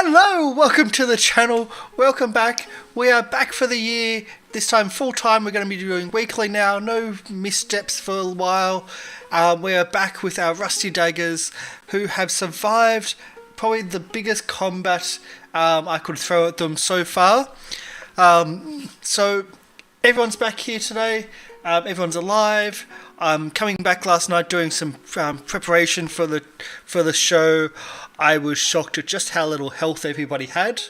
Hello, welcome to the channel. Welcome back. We are back for the year. This time full time. We're going to be doing weekly now. No missteps for a while. We are back with our rusty daggers who have survived probably the biggest combat I could throw at them so far. So everyone's back here today. Everyone's alive. I'm coming back last night doing some preparation for the show. I was shocked at just how little health everybody had.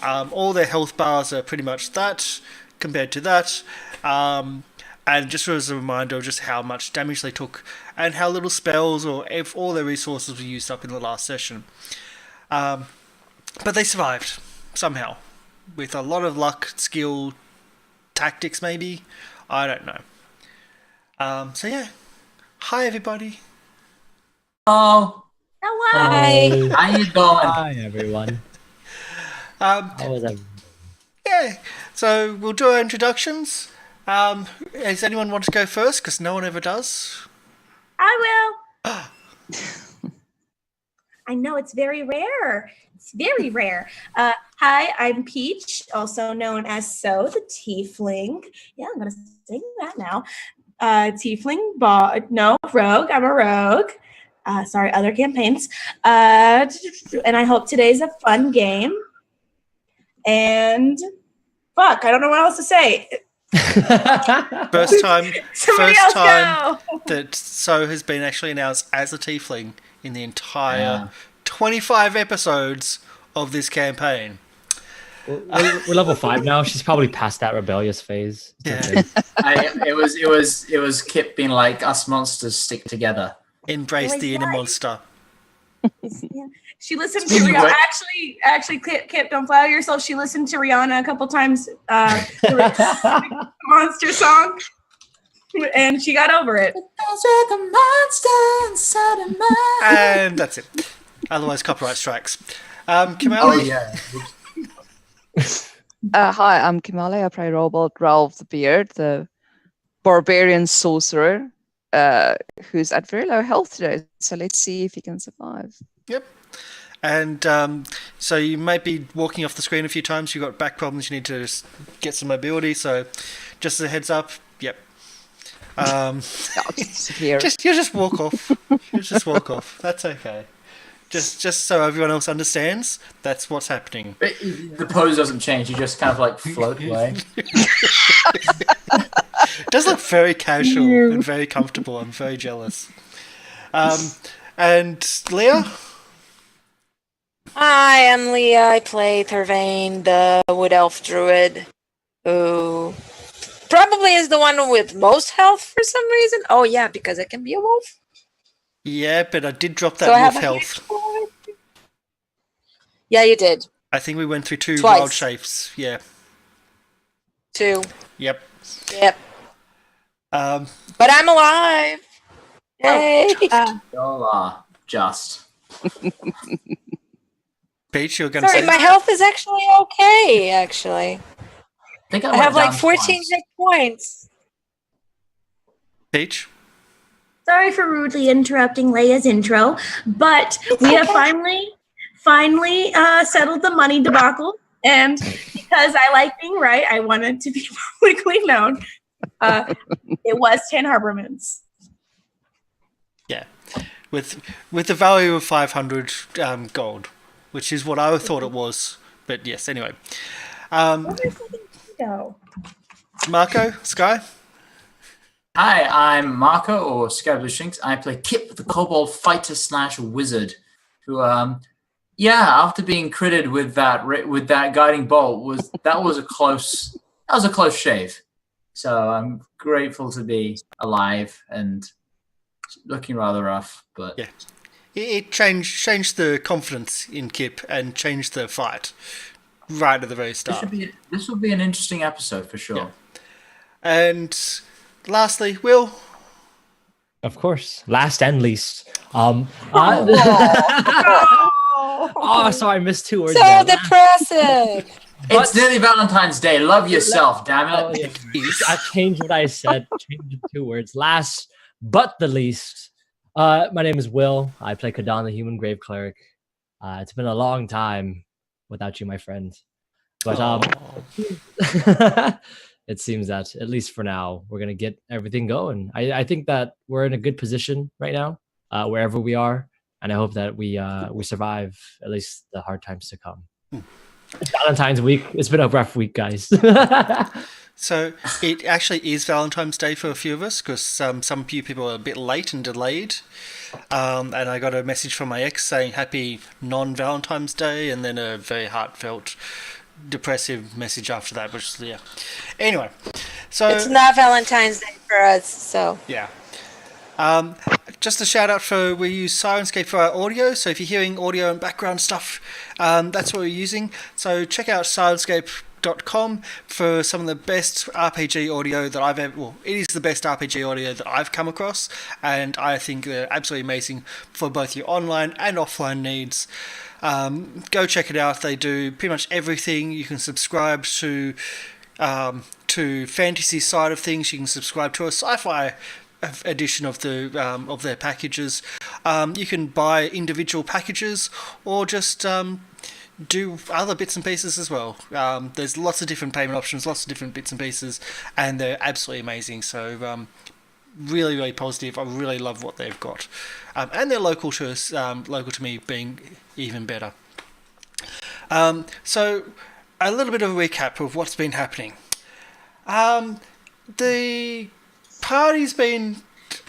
All their health bars are pretty much that compared to that. And just as a reminder of just how much damage they took and how little spells or if all their resources were used up in the last session. But they survived somehow with a lot of luck, skill, tactics maybe. I don't know. So yeah, hi everybody. Oh, Hello. Hi. how you doing? Hi, everyone. How was everyone? Yeah, so we'll do our introductions. Does anyone want to go first? Because no one ever does. I will. I know it's very rare. It's very rare. Hi, I'm Peach, also known as So, the Tiefling. Yeah, I'm gonna sing that now. Rogue. I'm a rogue. Sorry, other campaigns. And I hope today's a fun game. And fuck, I don't know what else to say. First time Somebody else go. that So has been actually announced as a tiefling in the entire 25 episodes of this campaign. We're level 5 now. She's probably past that rebellious phase. Yeah. It was Kip being like, us monsters stick together. Embrace the inner monster. Yeah. She listened to Rihanna. Actually, Kip, don't flatter yourself. She listened to Rihanna a couple times. The monster song, and she got over it. And that's it. Otherwise, copyright strikes. Kimali? Oh yeah. Hi, I'm Kimale. I play Robot Ralph the Beard, the barbarian sorcerer, who's at very low health today. So let's see if he can survive. Yep. And so you might be walking off the screen a few times. You've got back problems. You need to just get some mobility. So just as a heads up, yep. I'll just sit here. You just walk off. You just walk off. That's okay. Just so everyone else understands, that's what's happening. But the pose doesn't change. You just kind of like float away. It does look very casual and very comfortable. I'm very jealous. And Leah? Hi, I'm Leah. I play Thurvane, the Wood Elf Druid, who probably is the one with most health for some reason. Oh, yeah, because I can be a wolf. Yeah, but I did drop that So I wolf have a health. Yeah, you did. I think we went through two Twice. wild shapes. Yeah. 2. Yep. Yep. Um, But I'm alive. Yay. Y'all just. Peach, you're going to Sorry, say... my health is actually okay, actually. I I have like 14 hit points. Peach? Sorry for rudely interrupting Leia's intro, but we have finally settled the money debacle. And because I like being right, I wanted to be publicly known. It was 10 harbor moons. Yeah. With the value of 500 gold, which is what I thought it was. But yes, anyway. Go. Marco, Sky? Hi, I'm Marco, or Scabblushinks. I play Kip, the kobold fighter / wizard, who, after being critted with that guiding bolt, that was a close shave. So I'm grateful to be alive and looking rather rough, but Yeah. It changed the confidence in Kip and changed the fight right at the very start. this will be an interesting episode for sure. Yeah. And lastly, Will? Of course. Last and least. Oh, sorry, I missed 2 words. So there. depressing. It's nearly Valentine's Day. Love yourself, damn Oh, it. yeah. I changed what I said. Changed it 2 words. Last but the least. My name is Will. I play Kadan, the human grave cleric. It's been a long time without you, my friend. But it seems that at least for now, we're gonna get everything going. I think that we're in a good position right now, wherever we are, and I hope that we survive at least the hard times to come. It's Valentine's week. It's been a rough week, guys. So it actually is Valentine's Day for a few of us because some few people are a bit late and delayed. And I got a message from my ex saying happy non-Valentine's Day, and then a very heartfelt, depressive message after that, which yeah. Anyway, so It's not Valentine's Day for us, so yeah. Just a shout out for we use Syrinscape for our audio, so if you're hearing audio and background stuff, that's what we're using. So check out Syrinscape.com for some of the best RPG audio that I've ever. Well, it is the best RPG audio that I've come across, and I think they're absolutely amazing for both your online and offline needs. Go check it out. They do pretty much everything. You can subscribe to fantasy side of things. You can subscribe to a sci-fi edition of their packages. You can buy individual packages or just do other bits and pieces as well. There's lots of different payment options, lots of different bits and pieces, and they're absolutely amazing. So really, really positive. I really love what they've got, and they're local to us, local to me being even better. So a little bit of a recap of what's been happening. The party's been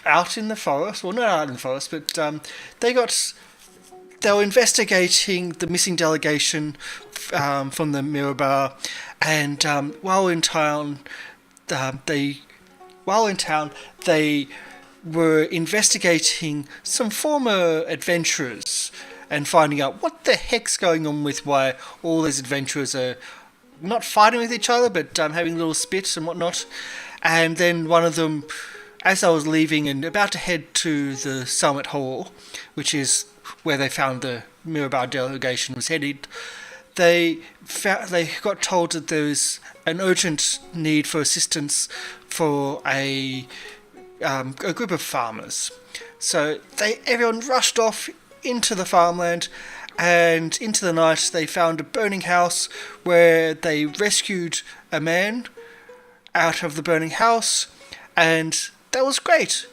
out in the forest. Well, not out in the forest, but they were investigating the missing delegation from the Mirror Bar, and while in town, they were investigating some former adventurers and finding out what the heck's going on with why all these adventurers are not fighting with each other, but having little spits and whatnot. And then one of them, as I was leaving and about to head to the Summit Hall, which is where they found the Mirror delegation was headed, they got told that there was an urgent need for assistance for a group of farmers. So everyone rushed off into the farmland, and into the night they found a burning house where they rescued a man out of the burning house, and that was great.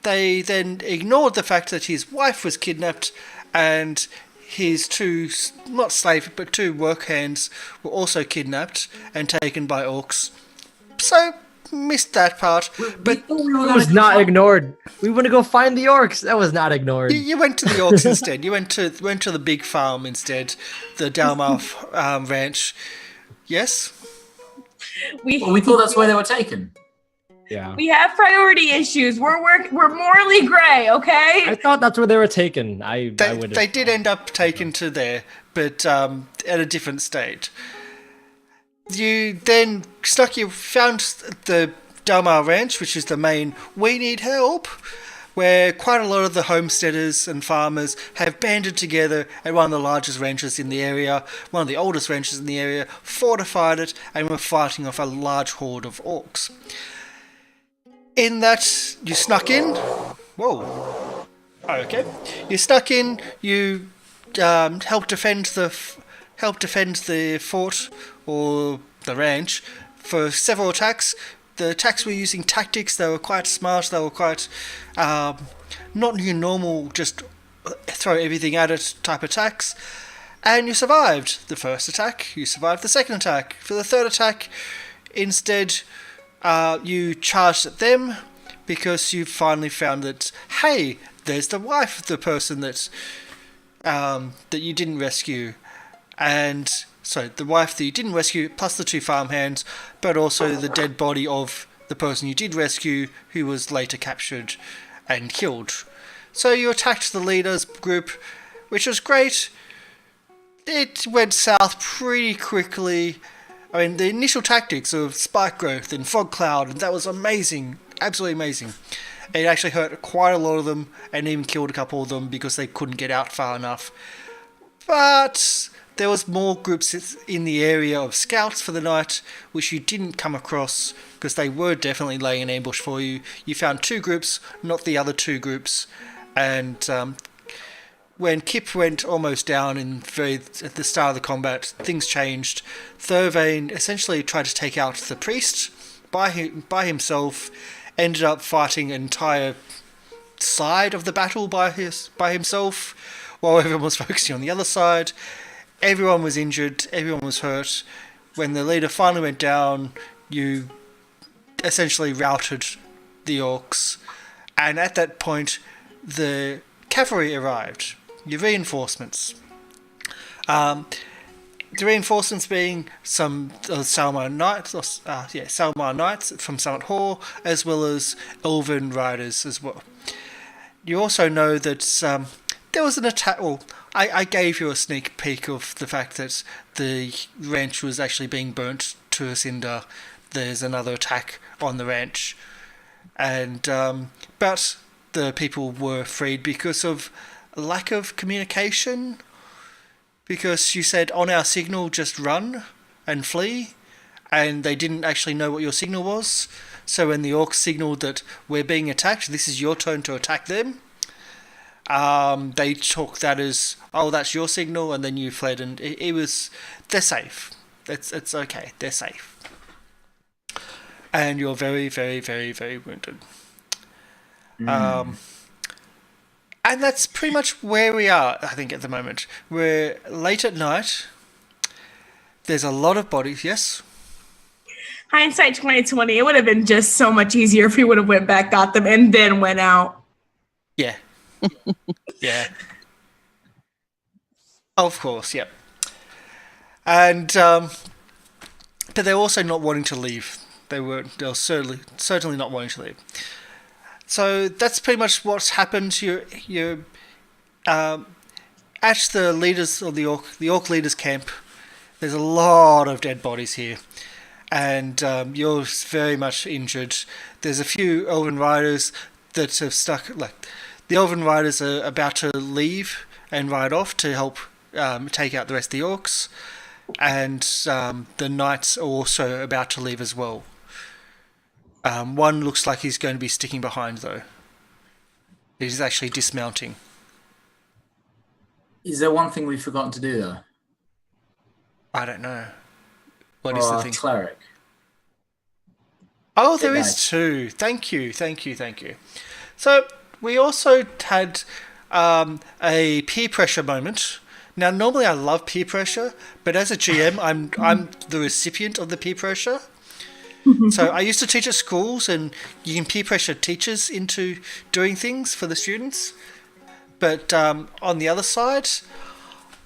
They then ignored the fact that his wife was kidnapped and his two, not slave, but two work hands were also kidnapped and taken by orcs. So, missed that part. But It was not ignored. We want to go find the orcs. That was not ignored. you went to the orcs instead. You went to the big farm instead, the Dalmarth ranch. Yes? Well, we thought that's where they were taken. Yeah. We have priority issues. We're morally gray, okay? I thought that's where they were taken. They did end up taken to there, but at a different state. You then found the Dalmar Ranch, which is the main "we need help," where quite a lot of the homesteaders and farmers have banded together at one of the largest ranches in the area, one of the oldest ranches in the area, fortified it, and were fighting off a large horde of orcs. In that, you snuck in. Whoa. Okay. You snuck in. You helped defend the fort or the ranch for several attacks. The attacks were using tactics. They were quite smart. They were quite not your normal just throw everything at it type attacks. And you survived the first attack. You survived the second attack. For the third attack, instead, you charged at them because you finally found that, hey, there's the wife of the person that you didn't rescue. And so the wife that you didn't rescue, plus the two farmhands, but also the dead body of the person you did rescue, who was later captured and killed. So you attacked the leaders group, which was great. It went south pretty quickly. I mean, the initial tactics of spike growth and fog cloud, and that was amazing, absolutely amazing. It actually hurt quite a lot of them, and even killed a couple of them because they couldn't get out far enough. But there was more groups in the area of scouts for the night, which you didn't come across because they were definitely laying an ambush for you. You found two groups, not the other two groups, and when Kip went almost down at the start of the combat, things changed. Thurvane essentially tried to take out the priest by himself, ended up fighting an entire side of the battle by himself, while everyone was focusing on the other side. Everyone was injured, everyone was hurt. When the leader finally went down, you essentially routed the orcs, and at that point the cavalry arrived, your reinforcements. The reinforcements being some Salmar Knights from Summit Hall, as well as Elven riders as well. You also know that there was an attack. Well, I gave you a sneak peek of the fact that the ranch was actually being burnt to a cinder. There's another attack on the ranch, and but the people were freed because of lack of communication. Because you said on our signal, just run and flee, and they didn't actually know what your signal was. So when the orcs signaled that we're being attacked, this is your turn to attack them, they took that as, oh, that's your signal, and then you fled, and it was, they're safe. It's okay, they're safe. And you're very, very, very, very wounded. And that's pretty much where we are, I think, at the moment. We're late at night. There's a lot of bodies, yes? Hindsight 2020, it would have been just so much easier if we would have went back, got them, and then went out. Yeah. Yeah. Of course, yeah. And, but they're also not wanting to leave. They were certainly not wanting to leave. So that's pretty much what's happened. You're at the leaders of the orc leaders camp. There's a lot of dead bodies here, and you're very much injured. There's a few elven riders that have stuck. Like the elven riders are about to leave and ride off to help take out the rest of the orcs, and the knights are also about to leave as well. One looks like he's going to be sticking behind, though. He's actually dismounting. Is there one thing we've forgotten to do, though? I don't know. What is the thing? Cleric. Oh, there is two. Thank you. So we also had a peer pressure moment. Now, normally I love peer pressure, but as a GM, I'm the recipient of the peer pressure. So I used to teach at schools, and you can peer pressure teachers into doing things for the students. But on the other side,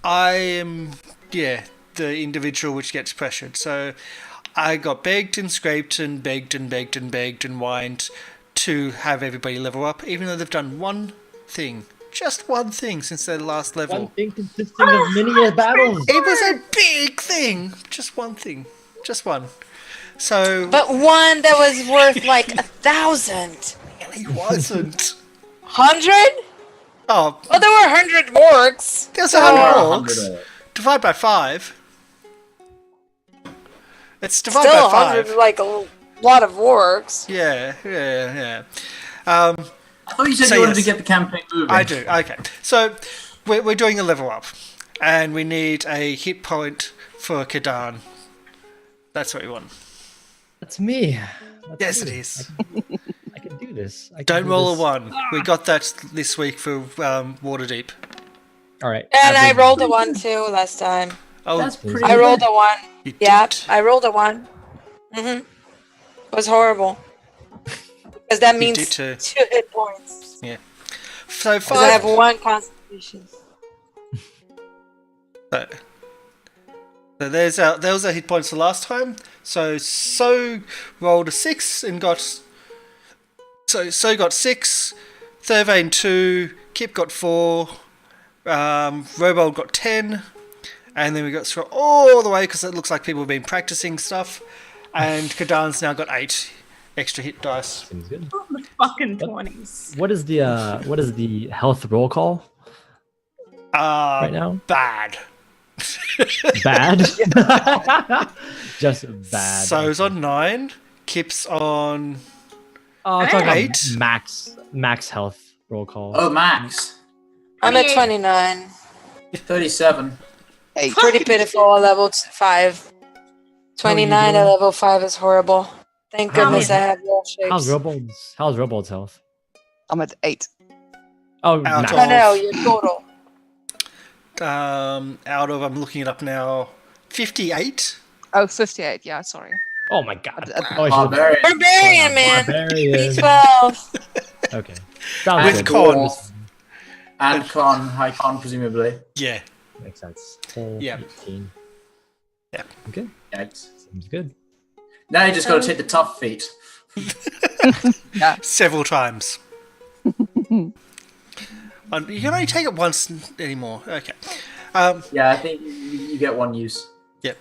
I am, the individual which gets pressured. So I got begged and scraped and begged and begged and begged and whined to have everybody level up, even though they've done one thing. Just one thing since their last level. One thing consisting of many battles. It was a big thing. Just one thing. Just one. So, But one that was worth like 1,000. it wasn't. 100? Oh, Well, there were 100 orcs. there's 100 100 orcs. orcs. Divide by 5. It's divide Still by 100, 5. like a lot of orcs. Yeah. I thought you said So you wanted yes. to get the campaign moving. I do. Okay. So we're doing a level up, and we need a hit point for Kadan. That's what we want. That's me. Yes, it is. I can do this. Don't roll a 1. We got that this week for Waterdeep. All right. And I average- rolled a 1 too last time. Oh, That's pretty I rolled a 1. you Yeah, did? I rolled a 1. It was horrible. Because that means did too. 2 hit points. So Because I have 5. 1 constitution. So there was our hit points the last time. So rolled a 6 and got. So got 6. Thurvane 2. Kip got 4. Robold got 10. And then we got through all the way because it looks like people have been practicing stuff. And Kadan's now got 8 extra hit dice. Seems good. The fucking 20s. What is the health roll call right now? Bad. Bad. Just bad. So it's on 9. Kip's on. Oh, I'm talking about 8. max health roll call. Oh, Max. I'm at 28. 29. 37. 8. Pretty pitiful at level 5. 29 at doing? level 5 is horrible. Thank How goodness I many? have wall How's shapes. Robold's health? I'm at 8. Oh, Out nice. No, no, of- your total. Out of, I'm looking it up now, 58. Oh, 58. Yeah, sorry. Oh my god. Wow. Oh, I should've- Barbarian. Barbarian, man. Barbarian. D12. Okay. Sounds With good. con. And con, high con, presumably. Yeah. Makes sense. Whole Yeah. 18. Yeah. Okay. Yikes. Seems good. Now you just got to take the tough feat. Several times. You can only take it once anymore. Okay. Yeah, I think you get one use. Yep.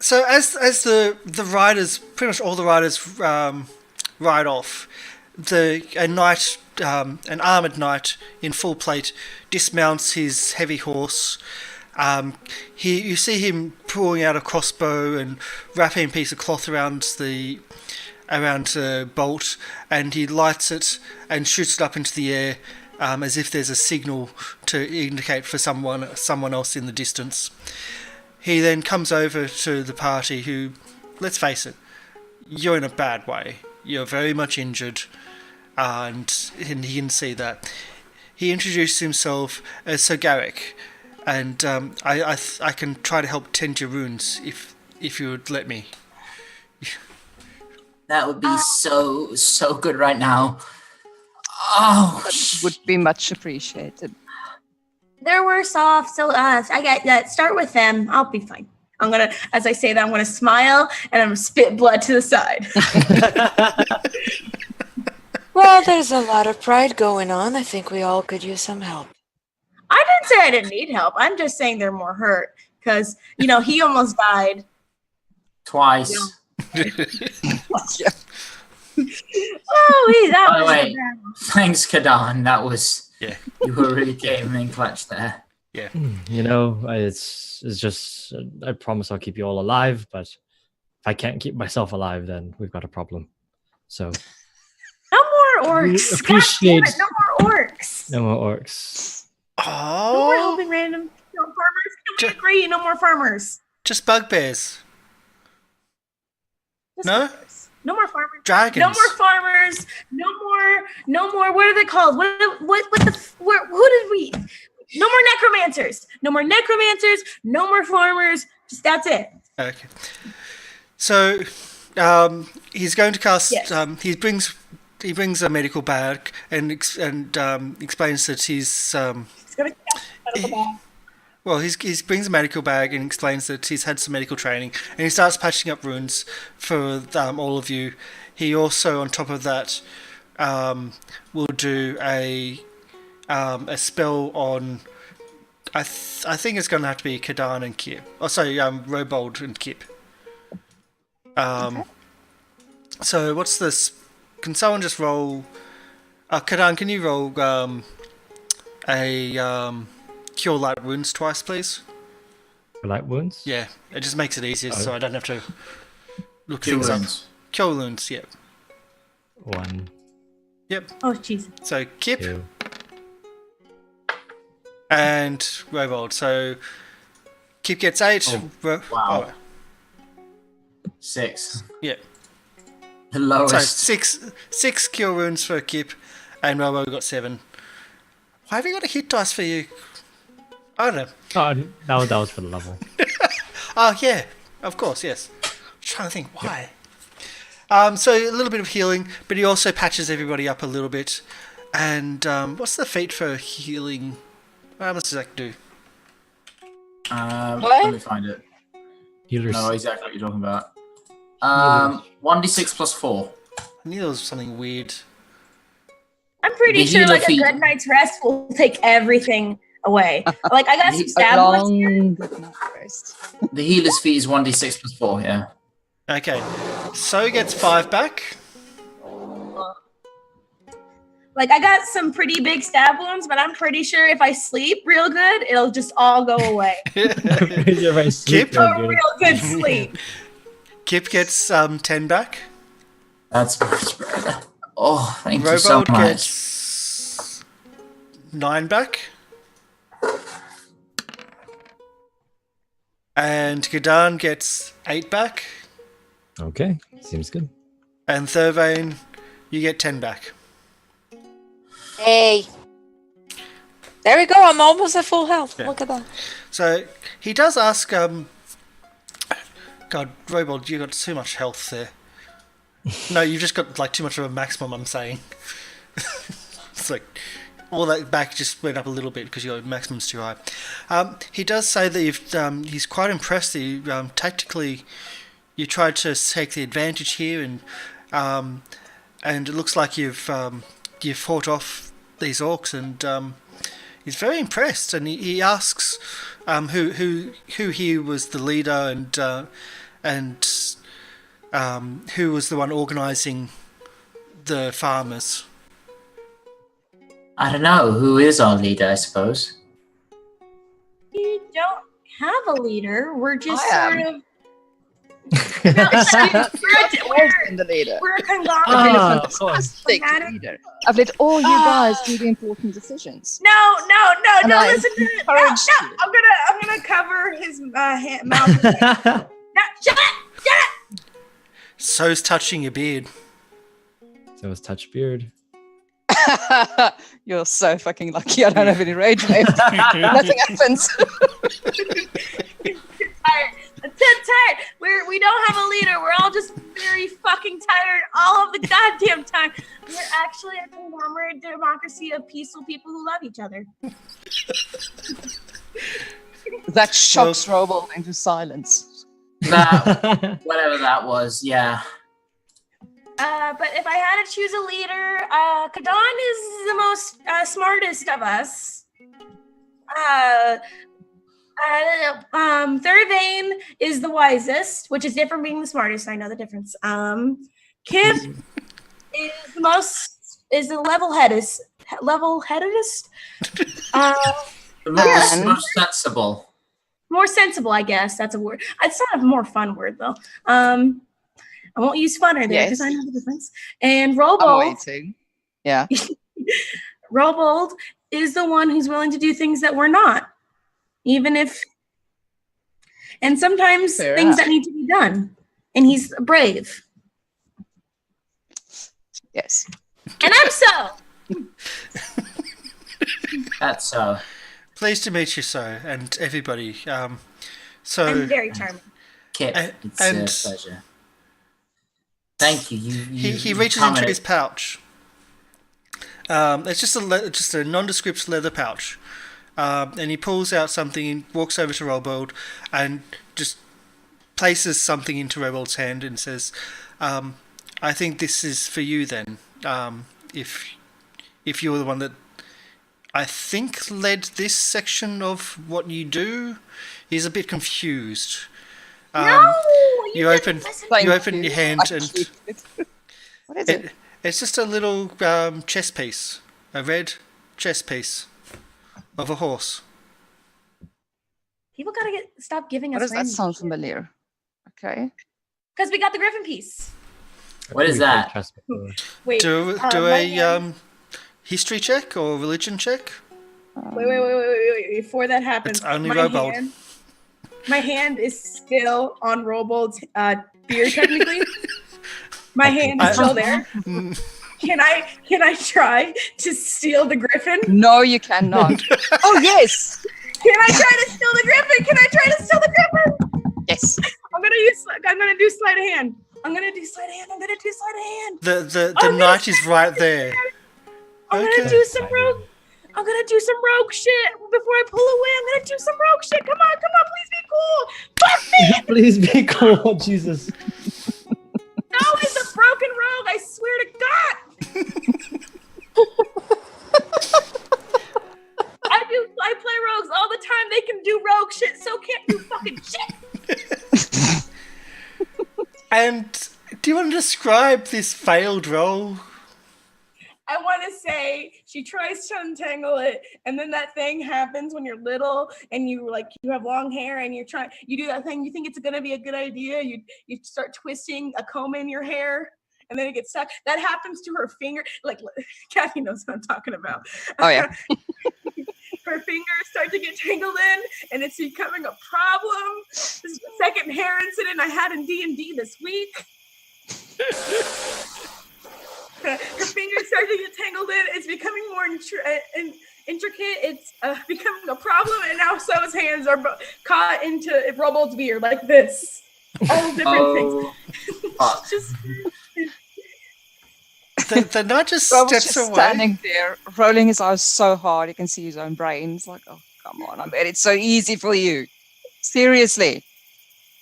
So as the riders, pretty much all the riders ride off, an armored knight in full plate dismounts his heavy horse. You see him pulling out a crossbow and wrapping a piece of cloth around the bolt, and he lights it and shoots it up into the air, as if there's a signal to indicate for someone else in the distance. He then comes over to the party who, let's face it, you're in a bad way. You're very much injured, and he can see that. He introduces himself as Sir Garrick, and I can try to help tend your wounds if you would let me. That would be so good right now. Oh, That would be much appreciated. They're worse off. So I get that. Start with them. I'll be fine. I'm gonna, as I say that, I'm gonna smile and I'm gonna spit blood to the side. Well, there's a lot of pride going on. I think we all could use some help. I didn't say I didn't need help. I'm just saying they're more hurt because he almost died. twice. Yeah. Oh, that By the was way, a bad one. thanks, Kadan. That was Yeah. you were really came in clutch there. It's just. I promise I'll keep you all alive, but if I can't keep myself alive, then we've got a problem. So No more orcs. God appreciate- damn it, no more orcs. no more orcs. No more Oh, helping random farmers. Can we agree? No more farmers. just bugbears. Just No? farmers. No more farmers. Dragons. No more farmers. No more. What are they called? Who did we? No more necromancers. No more necromancers. No more farmers. Just that's it. Okay. So, he's going to cast. Yes. He brings a medical bag and explains that he's It's gonna cast medical bag. well. He brings a medical bag and explains that he's had some medical training, and he starts patching up wounds for all of you. He also, on top of that, will do a spell on. I think it's going to have to be Kadan and Kip. Oh, sorry, Robold and Kip. So what's this? Can someone just roll? Kadan, can you roll a cure light wounds twice, please? Light wounds. Yeah, it just makes it easier, so I don't have to look Two things wounds. up. Cure wounds, yep. 1, Yep. Oh Jesus. So Kip 2. and Robold. So Kip gets 8. Oh, wow. 6. Yep. The So lowest. six cure wounds for Kip, and Robo got 7. Why have you got a hit dice for you? I don't know. Oh, that was for the level. Oh yeah, of course, yes. I'm trying to think why. So a little bit of healing, but he also patches everybody up a little bit. And what's the feat for healing? How much does that do? What? Let me find it. Healers. No, exactly what you're talking about. 1d6 plus 4. I knew there was something weird. I'm pretty The sure healer like feat. a good night's rest will take everything away. Like I got some A stab wounds here. long good night rest. The healer's fee is 1d6 plus 4, yeah. Okay, so he gets 5 back. Like I got some pretty big stab wounds, but I'm pretty sure if I sleep real good, it'll just all go away. You're very sweet, Kip? very A good. real good sleep. Kip gets 10 back. That's much better. Oh, thank you so Robold much. gets 9 back. And Gadan gets 8 back. Okay, seems good. And Thurvane, you get 10 back. Hey. There we go. I'm almost at full health. Yeah. Look at that. So he does ask, God, Robold, you got too much health there. No, you've just got like too much of a maximum, I'm saying. It's like all that back just went up a little bit because your maximum's too high. He does say that he's quite impressed that you, tactically you tried to take the advantage here, and it looks like you've fought off these orcs, and he's very impressed. And he asks who here was the leader, and who was the one organising the farmers. I don't know. Who is our leader, I suppose? We don't have a leader. We're just I sort am. of. No, I'm the leader. we're a conglomerate. Ah, a of course. fantastic Matter. leader. I've let all you guys do the important decisions. No, And don't I listen to it. No, encouraged you. I'm gonna cover his mouth. No, shut up! So's touching your beard. So it's touch beard. You're so fucking lucky. I don't have any rage left. Nothing happens. I'm too tired. We don't have a leader. We're all just very fucking tired all of the goddamn time. We're actually a conglomerate democracy of peaceful people who love each other. That shocks Robo into silence. That, whatever that was, yeah. But if I had to choose a leader, Kadan is the most smartest of us. Thurvane is the wisest, which is different from being the smartest. I know the difference. Kip is the level-headedest. The most sensible. More sensible, I guess. That's a word. It's not a more fun word though. I won't use funner there because I know the difference. And I'm Robold, waiting. Yeah. Robold is the one who's willing to do things that we're not, even if, and sometimes Fair things enough. that need to be done. And he's brave. Yes. And I'm so. That's so. Pleased to meet you, So, and everybody. So I'm very charming. Kip, it's and- a pleasure. Thank you. he you reaches into commented- his pouch. It's just a nondescript leather pouch, and he pulls out something and walks over to Robold and just places something into Robold's hand and says, "I think this is for you then. If you're the one that I think led this section of what you do." He's a bit confused. No! You didn't open listen. Thank you open you. your hand I and keep it. What is it? it's just a little chess piece, a red chess piece of a horse. People gotta stop giving What us does that sound familiar? Okay. because we got the Griffin piece. What is We played that? chess before. Wait, Do my a hand- history check or religion check. Wait. Before that happens, It's only my Robold. my hand is still on Robold's beard, technically. My hand is still there. Can I try to steal the Griffin? No, you cannot. Oh, yes. Can I try to steal the Griffin? Can I try to steal the Griffin? Yes. I'm gonna do sleight of hand. I'm gonna do sleight of hand. The Oh, knight yes. is right there. I'm Okay. gonna do some rogue. I'm gonna do some rogue shit before I pull away. I'm gonna do some rogue shit. Come on, please be cool. Fuck me. Please be cool, Jesus. No, it's a broken rogue. I swear to God. I play rogues all the time. They can do rogue shit. So can't you fucking shit. And do you want to describe this failed roll? I want to say she tries to untangle it, and then that thing happens when you're little and you have long hair and you do that thing. You think it's gonna be a good idea. You start twisting a comb in your hair, and then it gets stuck. That happens to her finger. Like Kathy knows what I'm talking about. Oh, yeah. her fingers start to get tangled in, and it's becoming a problem. This is the second hair incident I had in D&D this week. Her fingers start to get tangled in. It's becoming more intricate. It's becoming a problem, and now So's hands are caught into Robold's beard like this. All different things. Just the knight just Rob was steps just away. standing there, rolling his eyes so hard he can see his own brain. He's like, "Oh, come on! I made it so easy for you. Seriously,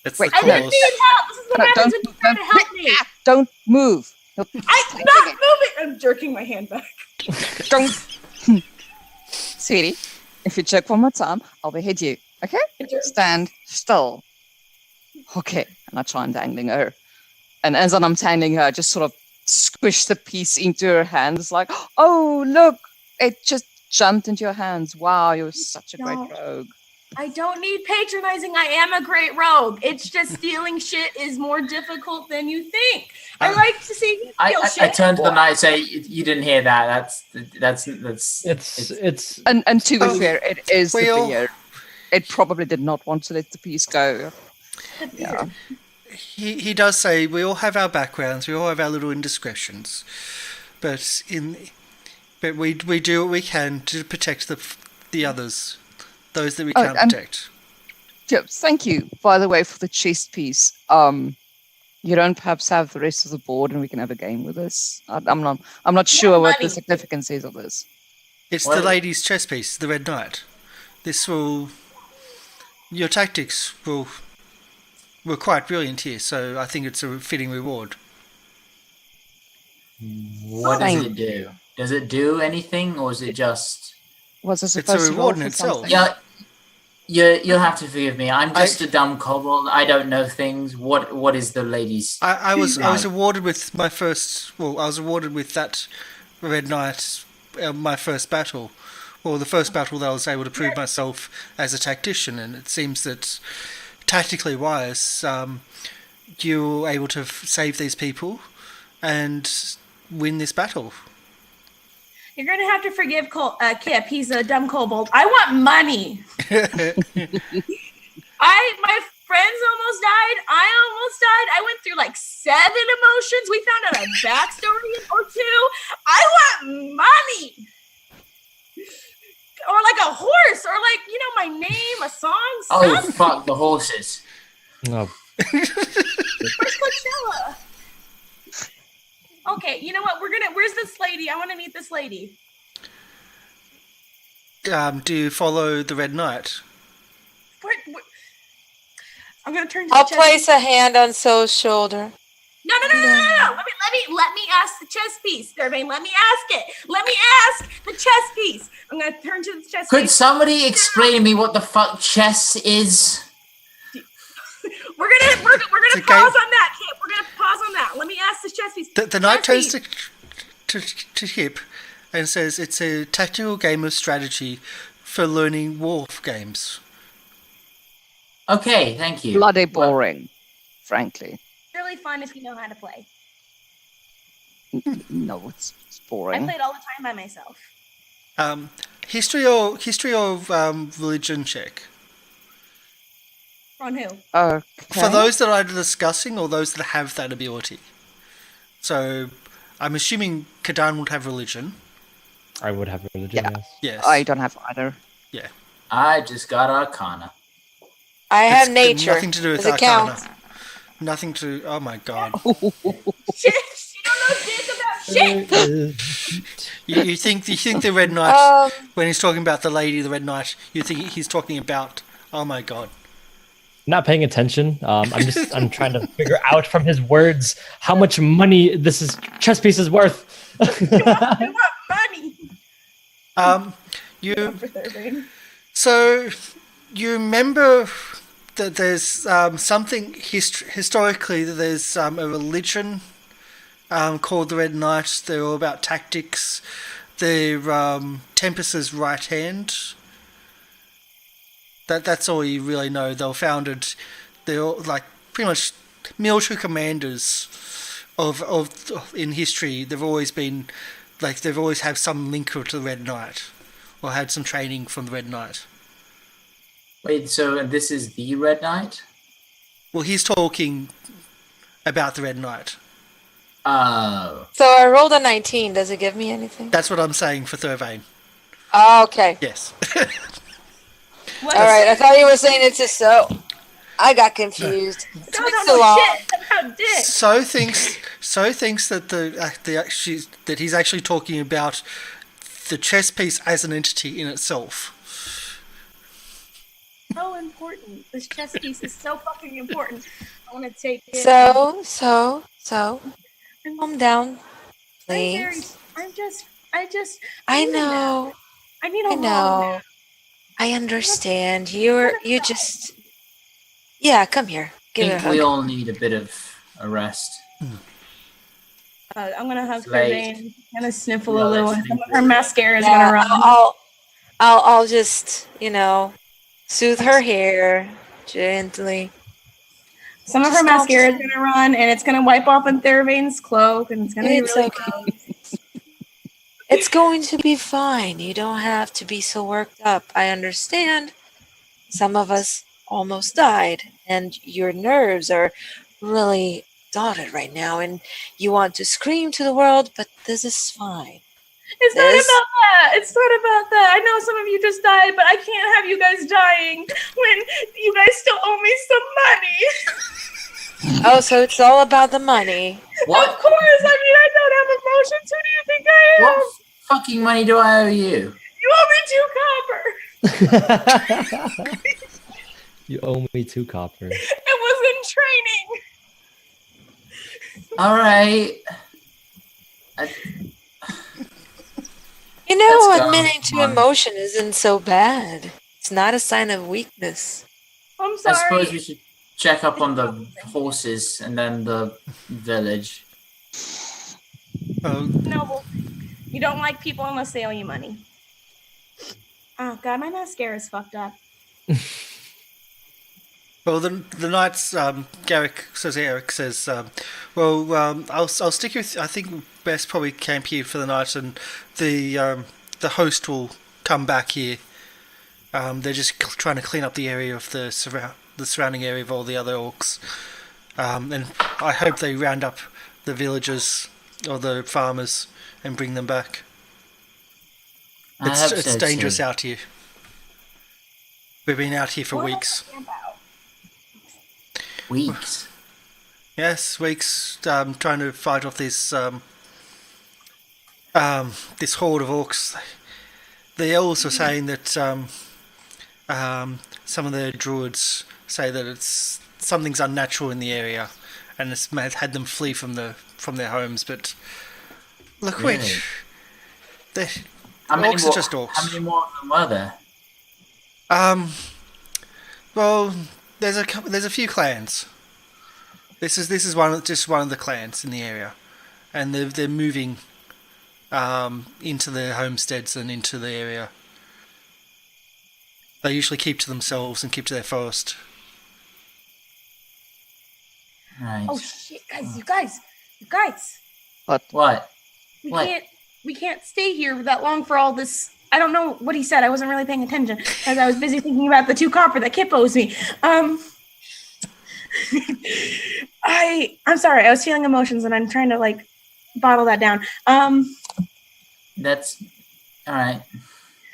It's Wait, the I didn't course. need help. This is what happens when you try to help me. don't move. I'm not moving. I'm jerking my hand back. Don't, sweetie. If you jerk one more time, I'll behead you. Okay? Stand still. Okay. And I try untangling her, and as I'm untangling her, I just sort of squish the piece into her hands. Like, oh look, it just jumped into your hands. Wow, you're such a great rogue. I don't need patronizing. I am a great rogue. It's just stealing shit is more difficult than you think. I like to see you steal shit. I turn to the knight and say, "You didn't hear that. That's It's And to be fair, it is the Well- beard. It probably did not want to let the piece go. Yeah. He does say we all have our backgrounds, we all have our little indiscretions, but we do what we can to protect the others, those that we Oh, can't and- protect. Yeah, thank you, by the way, for the chest piece. You don't perhaps have the rest of the board, and we can have a game with this. I'm not sure what the money. significance is of this. It's Well- the lady's chess piece, the Red Knight. This will your tactics were quite brilliant here, so I think it's a fitting reward. what does it do? Does it do anything, or is it just? Was I It's a supposed to roll reward in for itself. something? Yeah, you'll have to forgive me. I'm just a dumb kobold. I don't know things. What is the lady's? I was Right. awarded with my first. Well, I was awarded with that Red Knight, my first battle. Well, the first battle that I was able to prove myself as a tactician, and it seems that tactically wise, you were able to save these people and win this battle. You're gonna have to forgive Kip. He's a dumb kobold. I want money. My friends almost died. I almost died. I went through like 7 emotions. We found out a backstory or 2. I want money. Or like a horse, or like, my name, a song, Oh something. fuck the horses! no. Where's Coachella? Okay, you know what? Where's this lady? I want to meet this lady. Do you follow the Red Knight? Where- I'm gonna turn to I'll the chess. place a hand on So's shoulder. No. Let me ask the chess piece, Dervain. Let me ask it. Let me ask the chess piece. I'm gonna turn to the chess Could piece. somebody explain to me what the fuck chess is? We're gonna a pause game. on that, Kip. We're gonna pause on that. Let me ask the chess piece. The knight Chess turns piece. to Hip and says it's a tactical game of strategy for learning war games. Okay, thank you. Bloody Well, boring, frankly. Really fun if you know how to play. No, it's I boring. played all the time by myself. History of religion check. On who? Okay. For those that are discussing or those that have that ability. So, I'm assuming Kadan would have religion. I would have religion. Yeah. Yes. Yes. I don't have either. Yeah. I just got Arcana. I have It's nature. Nothing to do with Does it count? Arcana. Nothing to. Oh my god. Shit! She don't know shit about shit! You think the Red Knight, Um, when he's talking about the lady, the Red Knight, you think he's talking about. Oh my god. Not paying attention. I'm trying to figure out from his words how much money this chess piece is worth. I want money! You. Over there, baby. So, you remember that there's something historically that there's a religion called the Red Knight. They're all about tactics. They're Tempest's right hand. That's all you really know. They were founded. They're all like pretty much military commanders of in history. They've always been they've always had some link to the Red Knight or had some training from the Red Knight. Wait, so this is the Red Knight? Well, he's talking about the Red Knight. Oh. So I rolled a 19. Does it give me anything? That's what I'm saying for Thurvane. Oh, okay. Yes. All right. I thought you were saying it's just so. I got confused. No, Thanks no, a no, lot. shit about dick. So thinks that that he's actually talking about the chess piece as an entity in itself. So important. This chess piece is so fucking important. I want to take it. So. Calm down, please. I I need a nap. know. I need a I long know. nap. I understand. You just. Yeah, come here. I Give her a think we hug. all need a bit of a rest. I'm gonna hug It's late. Thurvane, kind of sniffle Yeah, a little. let's Some sleep. of her mascara is Yeah, gonna run. I'll just, soothe her hair gently. Some of her just calm mascara is gonna run, and it's gonna wipe off on Thurvane's cloak, and it's gonna be It's really okay. gross. It's going to be fine. You don't have to be so worked up. I understand. Some of us almost died, and your nerves are really dotted right now, and you want to scream to the world, but this is fine. It's not This- about that. It's not about that. I know some of you just died, but I can't have you guys dying when you guys still owe me some money. Oh, so it's all about the money. What? Of course. I mean, I don't have emotions. Who do you think I am? What fucking money do I owe you? You owe me 2 copper. You owe me 2 copper. It was in training. All right. Let's go. Admitting to Come on. emotion isn't so bad. It's not a sign of weakness. I'm I sorry. suppose we should check up on the horses and then the village. Oh, Noble. You don't like people unless they owe you money. Oh god, my mascara's fucked up. well, the knights. Eric says, I'll stick with. I think best probably camp here for the night, and the host will come back here. They're just trying to clean up the area of the surrounding area of all the other orcs, and I hope they round up the villagers or the farmers and bring them back. I hope It's so, dangerous too. out here. We've been out here for weeks. Weeks. Yes, weeks. Trying to fight off this this horde of orcs. The elves were saying that some of the druids say that it's something's unnatural in the area, and it's had them flee from their homes. But look, Really? orcs are just orcs. How many more of them were there? Well, there's a few clans. This is just one of the clans in the area, and they're moving into their homesteads and into the area. They usually keep to themselves and keep to their forest. Right. Oh shit, guys, you guys. What? We What? can't stay here that long for all this. I don't know what he said. I wasn't really paying attention because I was busy thinking about the 2 copper that Kip owes me. I'm sorry. I was feeling emotions and I'm trying to bottle that down. That's all right.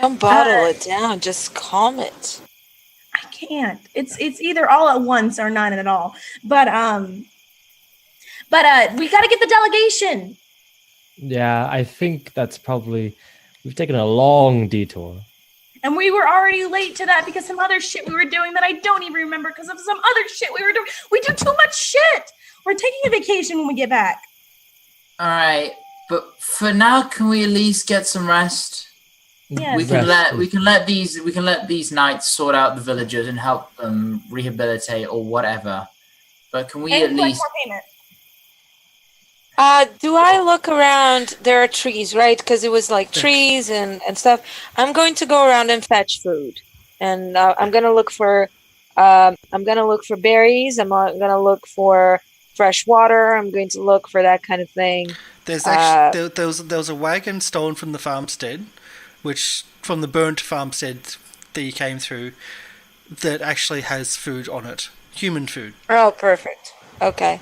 Don't bottle it down. Just calm it. I can't. It's either all at once or none at all. But we got to get the delegation. Yeah, I think that's probably. We've taken a long detour. And we were already late to that because some other shit we were doing that I don't even remember because of some other shit we were doing. We do too much shit. We're taking a vacation when we get back. All right, but for now, can we at least get some rest? Yes. We can Rest. let these knights sort out the villagers and help them rehabilitate or whatever. But can we And at collect least? more payment. Do I look around? There are trees, right? Because it was trees and stuff. I'm going to go around and fetch food, and I'm gonna look for berries. I'm gonna look for fresh water. I'm going to look for that kind of thing. There's actually there was a wagon stolen from the farmstead. which from the burnt farmstead that you came through, that actually has food on it, human food. Oh, perfect. Okay.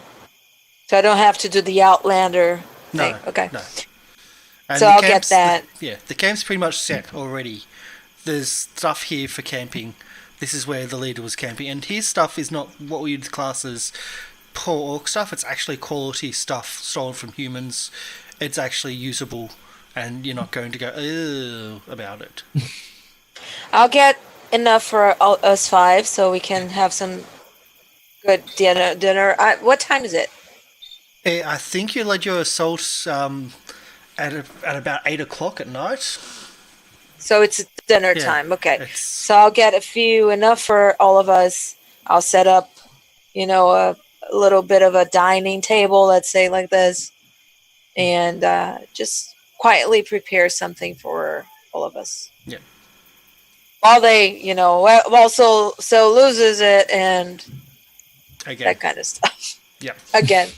So I don't have to do the Outlander thing. No, Okay. no. And So the I'll get camp's- that. the camp's pretty much set already. There's stuff here for camping. This is where the leader was camping, and his stuff is not what we'd class as poor orc stuff. It's actually quality stuff stolen from humans. It's actually usable, and you're not going to go "Ugh" about it. I'll get enough for us 5 so we can have some good dinner. What time is it? I think you led your assault at about 8 o'clock at night. So it's dinner Yeah, time. Okay. it's- So I'll get enough for all of us. I'll set up, a little bit of a dining table, let's say like this, and just quietly prepare something for all of us. Yeah. While they, also so loses it and Again. that kind of stuff. Yeah. Again.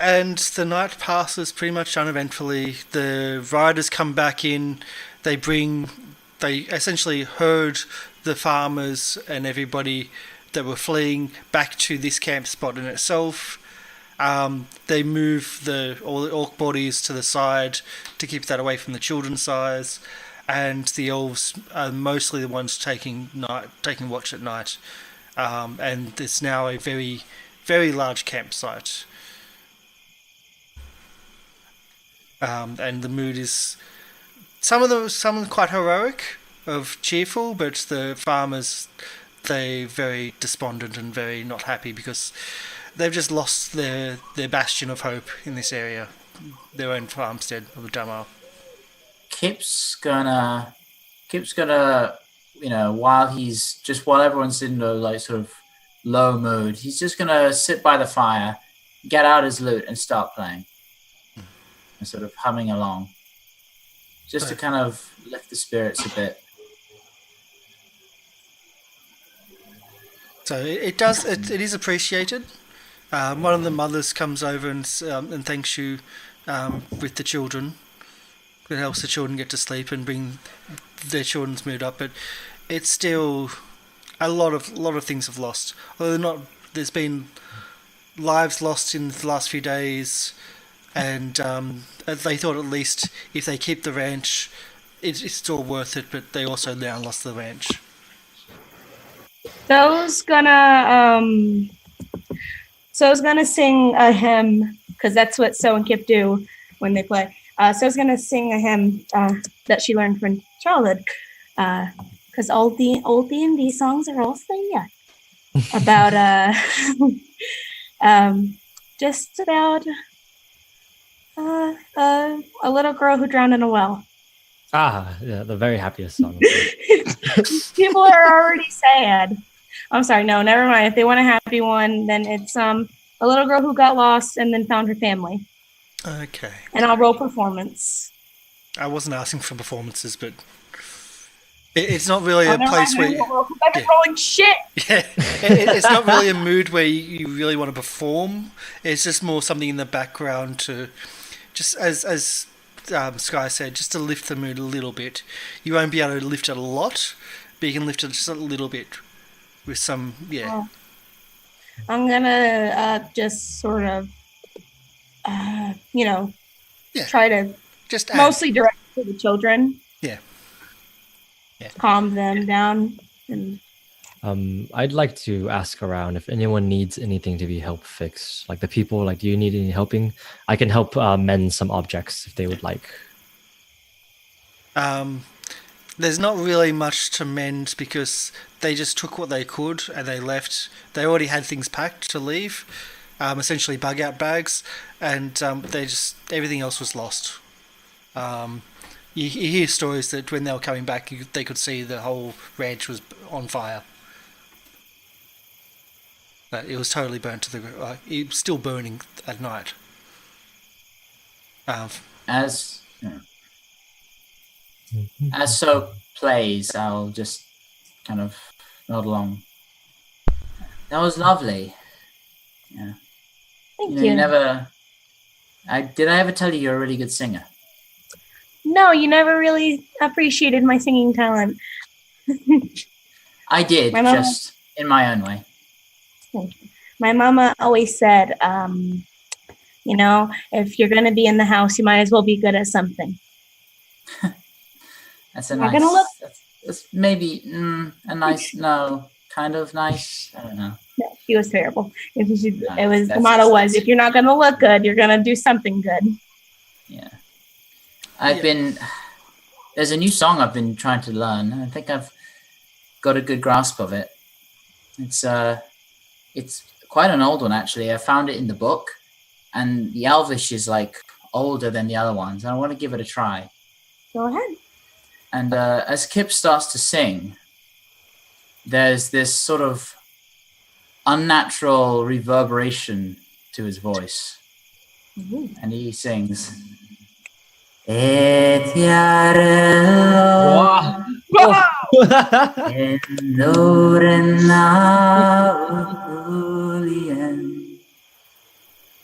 And the night passes pretty much uneventfully. The riders come back in. They essentially herd the farmers and everybody that were fleeing back to this camp spot in itself. They move all the orc bodies to the side to keep that away from the children's eyes, and the elves are mostly the ones taking watch at night. And it's now a very, very large campsite. And the mood is some of them quite heroic, of cheerful, but the farmers, they very despondent and very not happy because they've just lost their bastion of hope in this area, their own farmstead of the Damar. Kip's gonna, while everyone's in the like sort of low mood, he's just gonna sit by the fire, get out his lute, and start playing, and sort of humming along, just to kind of lift the spirits a bit. So it is appreciated. One of the mothers comes over and thanks you with the children. It helps the children get to sleep and bring their children's mood up. But it's still a lot of things have lost. Although there's been lives lost in the last few days, and they thought at least if they keep the ranch, it's still worth it. But they also now lost the ranch. So's gonna sing a hymn because that's what So and Kip do when they play. So's gonna sing a hymn that she learned from childhood because all the old D&D songs are all singing about just about a little girl who drowned in a well. Yeah, the very happiest song. People are already sad. I'm sorry, no, never mind. If they want a happy one, then it's a little girl who got lost and then found her family. Okay. And I'll roll performance. I wasn't asking for performances, but it's not really a place where I've been rolling shit. Yeah, it's not really a mood where you really want to perform. It's just more something in the background to, just as Sky said, just to lift the mood a little bit. You won't be able to lift it a lot, but you can lift it just a little bit with some, yeah. I'm gonna just sort of, try to just mostly direct to the children. Yeah. Calm them down. And I'd like to ask around if anyone needs anything to be help fixed. Like the people, like, do you need any helping? I can help mend some objects if they would like. There's not really much to mend because they just took what they could and they left. They already had things packed to leave, essentially bug out bags, and everything else was lost. You hear stories that when they were coming back, they could see the whole ranch was on fire. But it was totally burnt to the ground. It was still burning at night. As So plays, I'll just kind of nod along. That was lovely. Yeah. thank You you. never. Did I ever tell you you're a really good singer? No, you never really appreciated my singing talent. I did, My mama- just in my own way. My mama always said, you know, if you're going to be in the house, you might as well be good at something. That's a Not nice. gonna look- That's maybe a nice. No, kind of nice. I don't know. No, she was terrible. It was the That's- motto was, if you're not going to look good, you're going to do something good. Yeah. There's a new song I've been trying to learn. I think I've got a good grasp of it. It's quite an old one actually. I found it in the book, and the Elvish is like older than the other ones. And I want to give it a try. Go ahead. And as Kip starts to sing, there's this sort of unnatural reverberation to his voice. Ooh. And he sings, Et yarello Endorena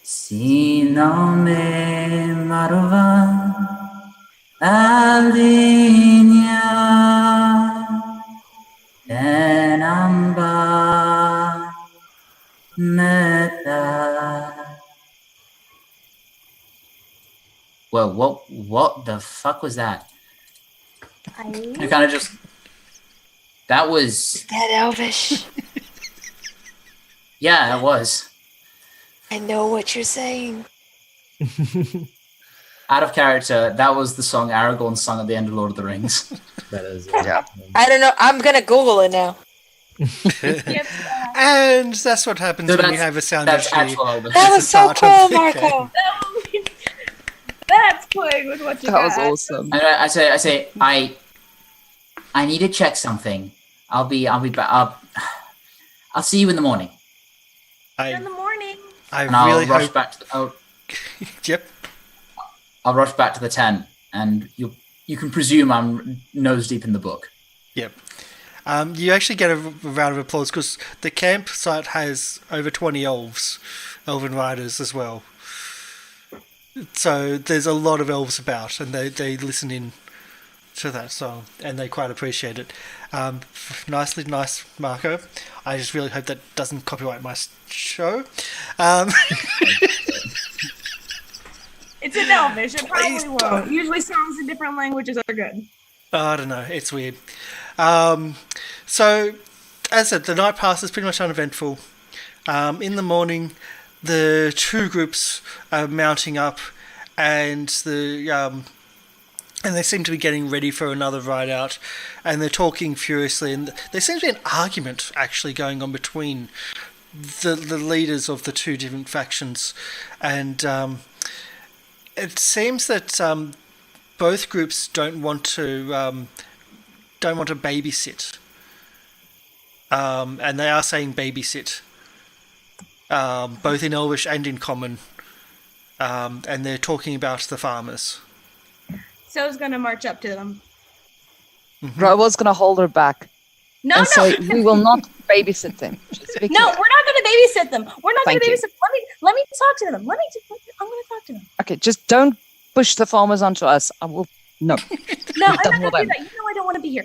sino me marva alinea enamba meta. Well, what the fuck was that? You kind of just. That was. That Elvish. Yeah, it was. I know what you're saying. Out of character, that was the song Aragorn sung at the end of Lord of the Rings. That is. Yeah. I don't know. I'm gonna Google it now. And that's what happens So when you that's- have a sound That's actually. actual Elvish. That was It's a so part of cool, the Marco. That's playing with what you That was got. awesome. And I say, I need to check something. I'll be back. I'll see you in the morning. In the morning. I And I'll really rush hope. back. Yep. I'll rush back to the tent, and you can presume I'm nose deep in the book. Yep. You actually get a round of applause because the campsite has over 20 elven riders as well. So there's a lot of elves about, and they listen in to that song, and they quite appreciate it. Nicely nice, Marco. I just really hope that doesn't copyright my show. It's in Elvish. It Please probably don't. won't. Usually songs in different languages are good. I don't know. It's weird. So, as I said, the night passes pretty much uneventful. In the morning, the two groups are mounting up, and they seem to be getting ready for another ride out, and they're talking furiously. And there seems to be an argument actually going on between the leaders of the two different factions, and it seems that both groups don't want to babysit, and they are saying babysit, both in Elvish and in Common, and they're talking about the farmers. So's gonna march up to them. I was going to hold her back No, and no, say, we will not babysit them. Just be no, clear. we're not gonna babysit them. We're not Thank gonna you. babysit. Let me talk to them. I'm gonna talk to them. Okay, just don't push the farmers onto us. I will. No. No, We're I'm done not with gonna do them. that. You know I don't want to be here.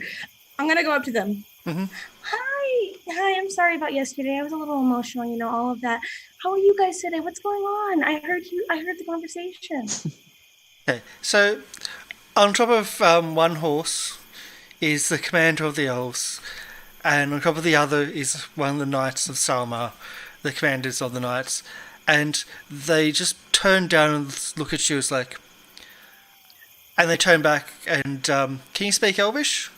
I'm gonna go up to them. Mhm. Hi. I'm sorry about yesterday. I was a little emotional. You know, all of that. How are you guys today? What's going on? I heard the conversation. Okay, so on top of one horse is the commander of the elves, and on top of the other is one of the knights of Salmar, the commanders of the knights, and they just turn down and look at you as like, and they turn back and can you speak Elvish?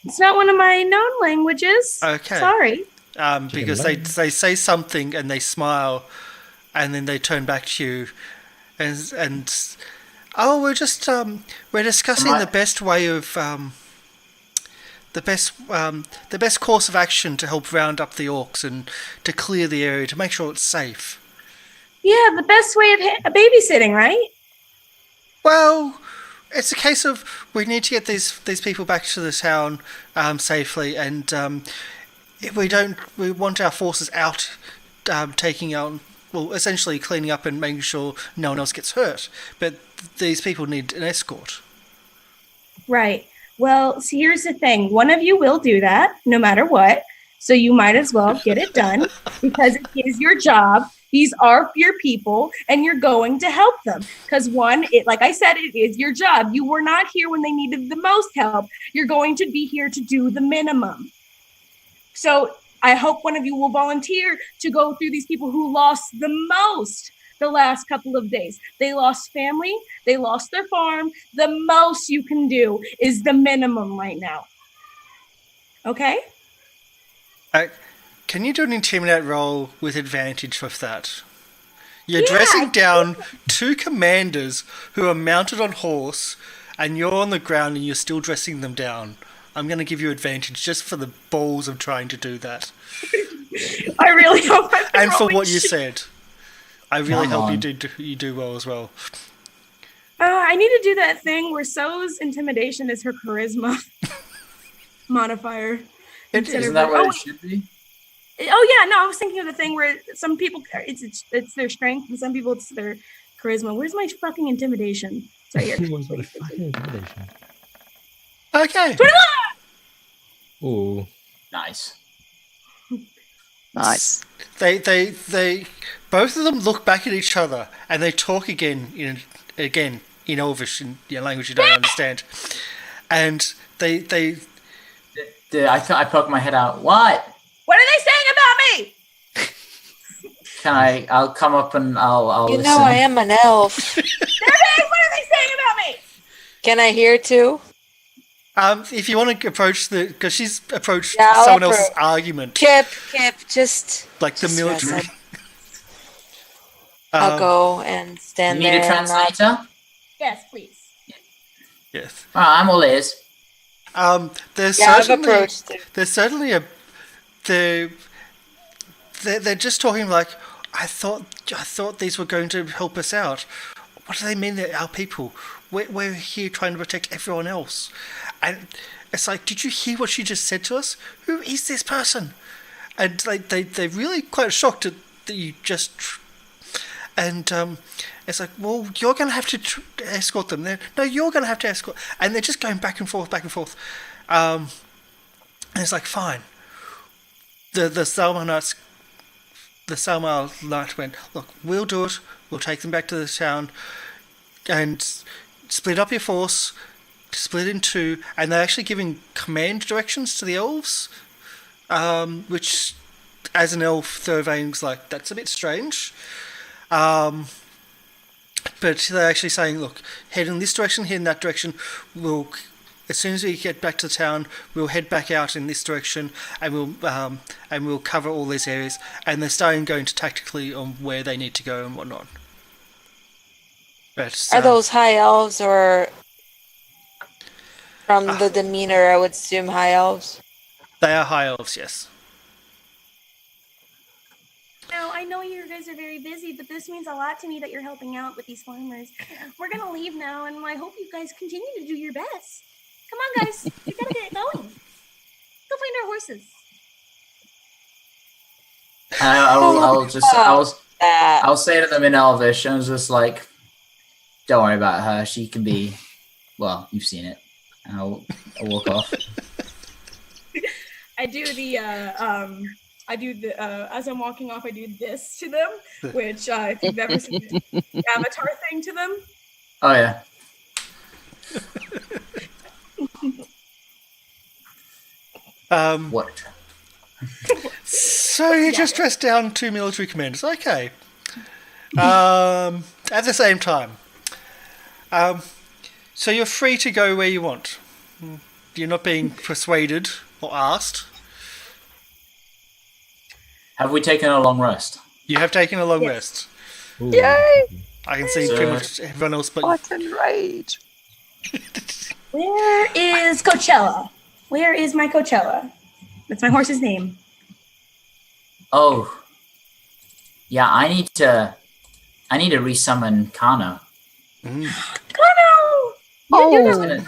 It's not one of my known languages. Okay. Sorry. Because they say something and they smile, and then they turn back to you, and oh, we're just we're discussing the best way of the best course of action to help round up the orcs and to clear the area to make sure it's safe. Yeah, the best way of babysitting, right? Well, it's a case of we need to get these people back to the town safely, and if we don't, we want our forces out taking out essentially cleaning up and making sure no one else gets hurt. But these people need an escort. Right. Well, see, here's the thing. One of you will do that no matter what. So you might as well get it done because it is your job. These are your people and you're going to help them. Because like I said, it is your job. You were not here when they needed the most help. You're going to be here to do the minimum. So I hope one of you will volunteer to go through these people who lost the most the last couple of days. They lost family. They lost their farm. The most you can do is the minimum right now. Okay? Can you do an intimidate roll with advantage with that? You're dressing down 2 commanders who are mounted on horse, and you're on the ground and you're still dressing them down. I'm going to give you advantage just for the balls of trying to do that. I really hope I'm and for what you said. I really hope you do well as well. I need to do that thing where So's intimidation is her charisma modifier. Isn't that what it should be? Oh yeah, no, I was thinking of the thing where some people it's their strength and some people it's their charisma. Where's my fucking intimidation? It's right here. Okay. 21! Ooh. Nice. Nice. They both of them look back at each other and they talk again in Elvish, in language you don't understand. And they I poke my head out. What? What are they saying about me? I'll come up and I'll You listen. know I am an elf. What are they saying about me? Can I hear too? if you want to approach because she's approached I'll someone else's approach. argument, Kip, just like the just military. rest. I'll go and stand You need there. a translator? Yes, please. Yes. I'm all ears. There's I've certainly approached it. there's certainly they're just talking like I thought these were going to help us out. What do they mean they're our people? We're here trying to protect everyone else. And it's like, did you hear what she just said to us? Who is this person? And they're really quite shocked that you just... And it's like, well, you're going to have to escort them. No, you're going to have to escort... And they're just going back and forth. And it's like, fine. The Salma Knight went, look, we'll do it. We'll take them back to the town and split up your force, split in 2, and they're actually giving command directions to the elves, which, as an elf, Thurvain's like, that's a bit strange. But they're actually saying, look, head in this direction, head in that direction. As soon as we get back to the town, we'll head back out in this direction, and we'll cover all these areas. And they're starting going to tactically on where they need to go and whatnot. But, Are those high elves or from the demeanor, I would assume high elves? They are high elves, yes. No, I know you guys are very busy, but this means a lot to me that you're helping out with these farmers. We're going to leave now, and I hope you guys continue to do your best. Come on, guys. We got to get going. Go find our horses. I'll say to them in Elvish, and I was just like, don't worry about her. She can be, well, you've seen it. And I'll walk off. As I'm walking off, I do this to them, which if you've ever seen the Avatar thing to them. Oh, yeah. What? So you just dressed down 2 military commanders. Okay. At the same time. So you're free to go where you want. You're not being persuaded or asked. Have we taken a long rest? You have taken a long rest. Ooh. Yay! I can see pretty much everyone else but Button rage. Where is Coachella? Where is my Coachella? That's my horse's name. Oh. Yeah, I need to resummon Kano. Kano! Oh,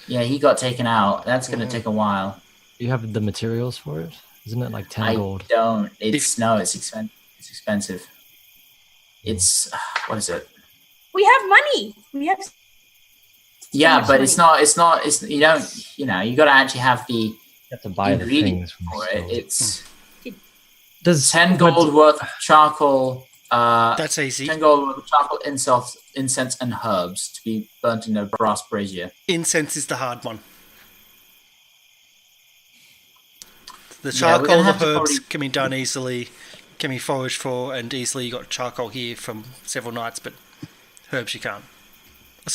Yeah, he got taken out. That's going to take a while. You have the materials for it? Isn't it like 10 gold? I don't. It's expensive. It's expensive. It's what is it? We have money. We have. Yeah, much but money. it's not. You don't. You know, you got to actually have the You have to buy the ingredients things from for the it. store. It's Does 10 gold worth of charcoal. That's easy. 10 gold worth of charcoal, incense, and herbs to be burnt in a brass brazier. Incense is the hard one. The Yeah, we're charcoal, gonna the have to herbs probably- can be done easily, can be foraged for, and easily. You got charcoal here from several nights, but herbs you can't.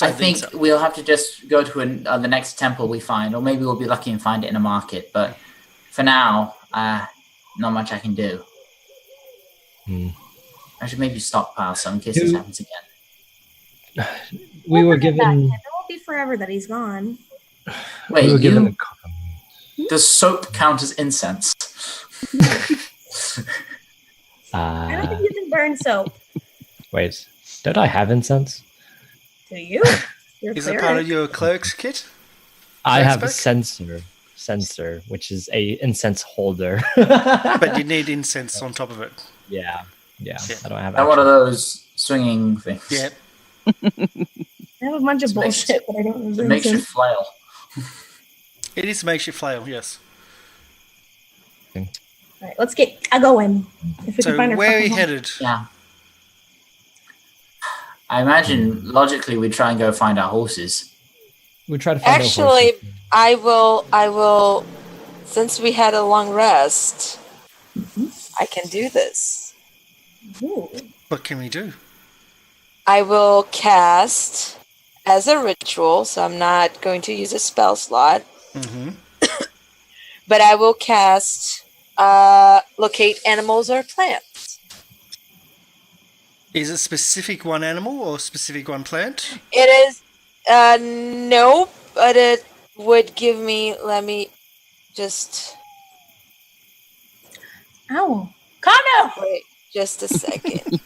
I think we'll have to just go to the next temple we find, or maybe we'll be lucky and find it in a market. But for now, not much I can do. I should maybe stockpile some in case this happens again. We were forget that. given. It won't be forever that he's gone. Wait, We were given a does soap count as incense? I don't think you can burn soap. Wait, don't I have incense? Do you? You're Is it part of your clerk's kit? I have a spec? sensor, which is a incense holder. But you need incense on top of it. yeah. I don't have. And one of those swinging things. Yeah. I have a bunch of It makes- bullshit, but I don't It remember. makes you flail. It is a makeshift flail, yes. All right, let's get going. If we So can find our where are you fucking home. headed? Yeah. I imagine logically we'd try and go find our horses. We try to find our Actually, horses. I will. Since we had a long rest, I can do this. Ooh. What can we do? I will cast as a ritual, so I'm not going to use a spell slot, Mm-hmm. but I will cast locate animals or plants. Is it specific one animal or specific one plant? It is no, but it would give me. Let me just Ow. Connor! wait just a second.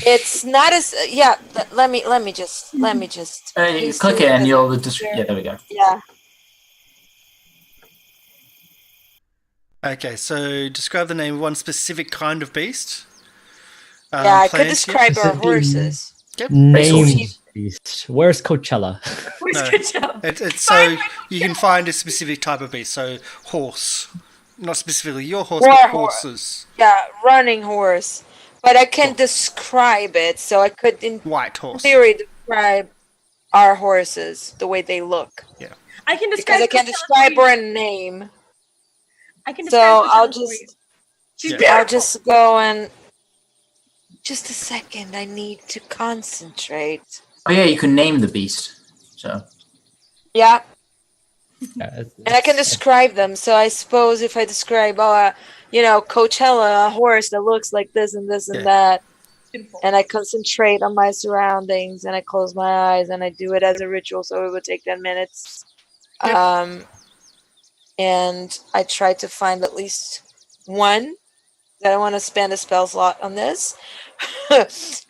It's not as yeah. Let me just You paste click it and as you'll a just picture. yeah, there we go. Yeah. Okay, so describe the name of one specific kind of beast. Yeah, I could plant, describe our horses. Yep. Name Racehorses. beast. Where's Coachella? Where's No. good job? It's so you can find a specific type of beast. So horse, not specifically your horse, War but horse. horses. Yeah, running horse. But I can describe it, so I could in White horse. theory describe our horses the way they look. I can Because describe. I can Coachella describe for or you. a name. I can So describe I'll Coachella for you. just She's Yeah. beautiful. I'll just go and just a second. I need to concentrate. Oh yeah, you can name the beast. So Yeah, Yeah, and I can describe them. So I suppose if I describe, Coachella, a horse that looks like this and this and Yeah. that, Beautiful. and I concentrate on my surroundings and I close my eyes and I do it as a ritual, so it would take 10 minutes. And I try to find at least one that I want to spend a spell slot on this.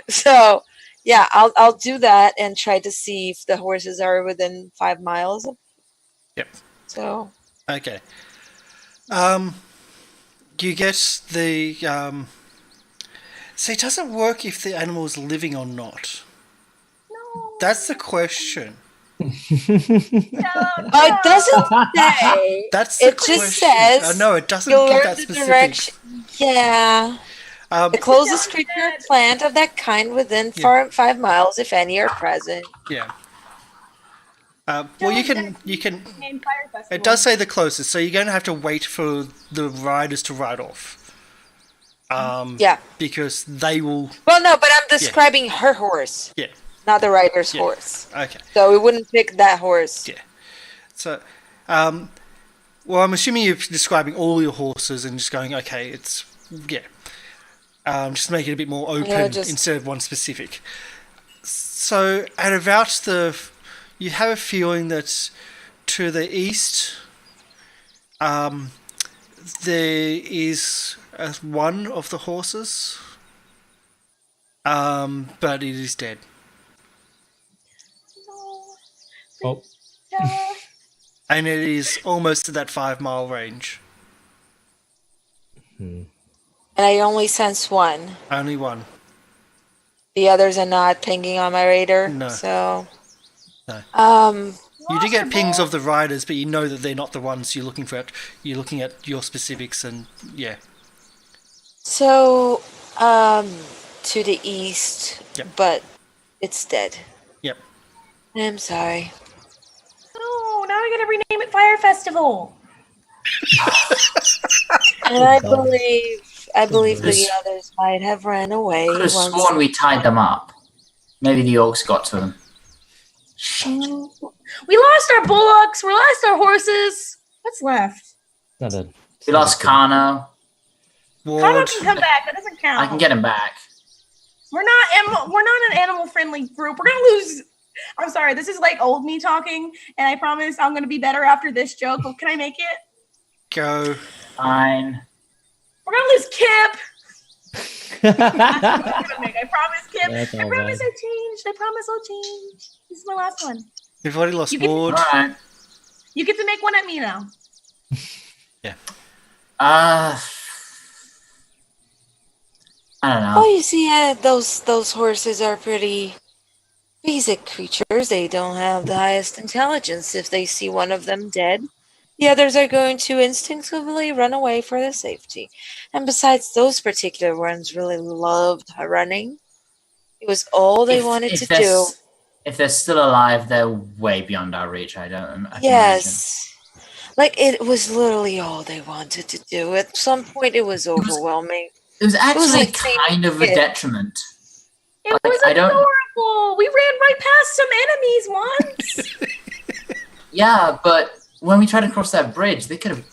So yeah, I'll do that and try to see if the horses are within 5 miles. Yep. So Okay. You get the So it doesn't work if the animal is living or not. No. That's the question. it doesn't say. That's the It question. just says No, it doesn't You give learn that the specific. direction. Yeah. The closest Sounds creature or good. plant of that kind within Yeah. 5 miles, if any, are present. Yeah. Well, you can. Name Fire Festival. It does say the closest, so you're going to have to wait for the riders to ride off. Yeah. Because they will. Well, no, but I'm describing her horse, Yeah. not the rider's Yeah. horse. Okay. So we wouldn't pick that horse. Yeah. So, well, I'm assuming you're describing all your horses and just going, okay, it's just make it a bit more open instead of one specific. So, at about you have a feeling that to the east, there is one of the horses, but it is dead. Oh, And it is almost to that 5 mile range. And I only sense one. Only one. The others are not pinging on my radar. No. So. No. You do get pings of the riders, but you know that they're not the ones you're looking for. You're looking at your specifics, and yeah. So, to the east, Yep. but it's dead. Yep. I'm sorry. Oh, now we're gonna rename it Fire Festival. And I believe the others might have ran away. Could have once- sworn we tied them up. Maybe the orcs got to them. We lost our bullocks. We lost our horses. What's left? Not a. We lost Kano. Kano Ward. can come back. That doesn't count. I can get him back. We're not an animal friendly group. We're gonna lose. I'm sorry. This is like old me talking, and I promise I'm gonna be better after this joke. But can I make it? Go. Fine. We're gonna lose Kip. That's I promise, Kip. That's I all promise bad. I changed. I promise I'll change. This is my last one. We've already lost You get- Ward. Alright. You get to make one at me now. I don't know. Oh, you see, those horses are pretty basic creatures. They don't have the highest intelligence. If they see one of them dead, the others are going to instinctively run away for their safety. And besides, those particular ones really loved running. It was all they wanted to do. If they're still alive, they're way beyond our reach. I can Yes. Like, it was literally all they wanted to do. At some point, it was overwhelming. It was actually like saying kind of a it. detriment. It Like, was I don't- adorable. We ran right past some enemies once. Yeah, but when we tried to cross that bridge, they could have.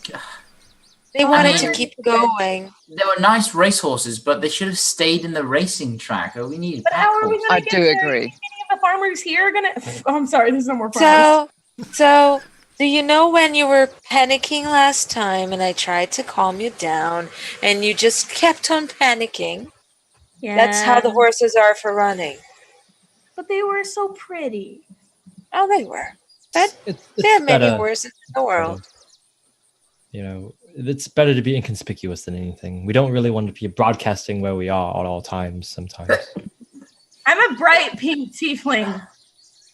They wanted mean- to keep going. They were nice racehorses, but they should have stayed in the racing track. Oh, we needed But how are we back gonna I get do there? agree. Any of the farmers here are gonna? Oh, I'm sorry. There's no more farmers. So, do you know when you were panicking last time and I tried to calm you down and you just kept on panicking? Yeah. That's how the horses are for running. But they were so pretty. Oh, they were. But It's there are many better, horses in the world. you know, it's better to be inconspicuous than anything. We don't really want to be broadcasting where we are at all times. Sometimes. I'm a bright pink tiefling.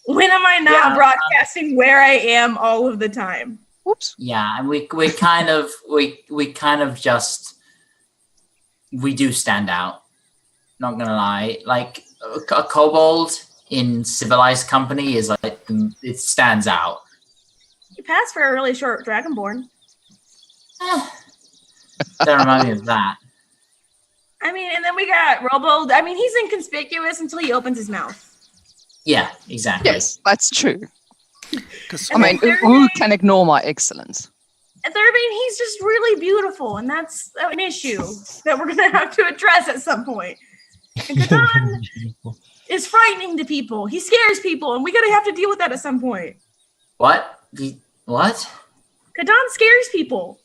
When am I not Yeah. broadcasting where I am all of the time? Whoops. Yeah, and we kind of just we do stand out. Not gonna lie, like a kobold in civilized company is like it stands out. You passed for a really short dragonborn. Don't remind me of that. I mean, and then we got Robo. I mean, he's inconspicuous until he opens his mouth. Yeah, exactly. Yes, that's true. 'Cause- I mean, who can ignore my excellence? And third, I mean, he's just really beautiful, and that's an issue that we're gonna have to address at some point. And Kadon is frightening to people. He scares people, and we're gonna have to deal with that at some point. What? What? Kadon scares people.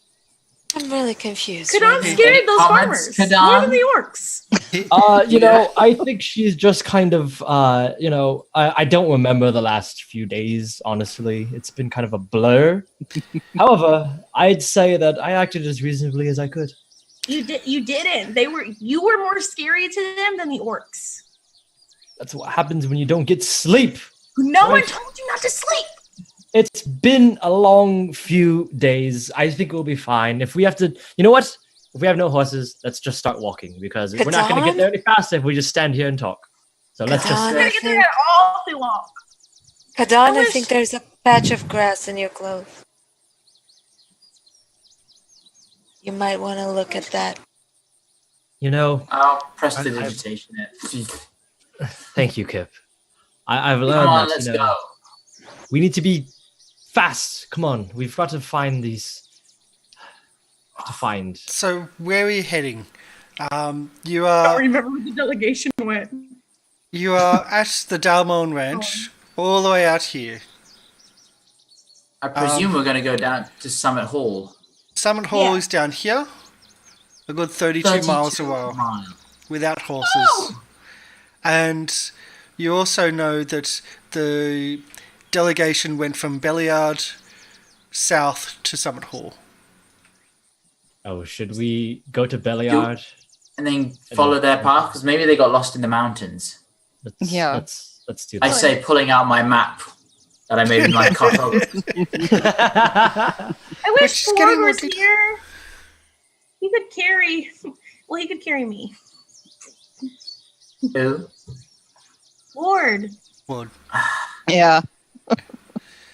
I'm really confused. Kadon right now. scared those Comments, farmers more Kadon? than the orcs. You know, I think she's just kind of, you know, I don't remember the last few days, honestly. It's been kind of a blur. However, I'd say that I acted as reasonably as I could. You didn't. You were more scary to them than the orcs. That's what happens when you don't get sleep. No one Right. told you not to sleep. It's been a long few days. I think we'll be fine. If we have to, you know what? If we have no horses, let's just start walking because we're not going to get there any faster if we just stand here and talk. So let's We're just. Kadon, gonna get there all through walk. Kadon, I wish- think there's a patch of grass in your clothes. You might want to look at that. You know, I'll press I- the I- digitation. thank you, Kip. I've learned Come on, that let's you know, go. we need to be fast. Come on, we've got to find these. To find. So where are you heading? You I don't are remember where the delegation went. you are at the Dalmone Ranch, all the way out here. I presume we're going to go down to Summit Hall. Summit Hall Yeah. is down here, a good 32 miles 32 away, miles. without horses. And you also know that the delegation went from Belliard south to Summit Hall. Oh, should we go to Belliard? and then follow their path? Because maybe they got lost in the mountains. Yeah. Let's do I that. say pulling out my map that I made with my cartography. I Which wish is Ford getting more was detailed. here. He could carry. Well, he could carry me. Who? Ford. Well, Yeah.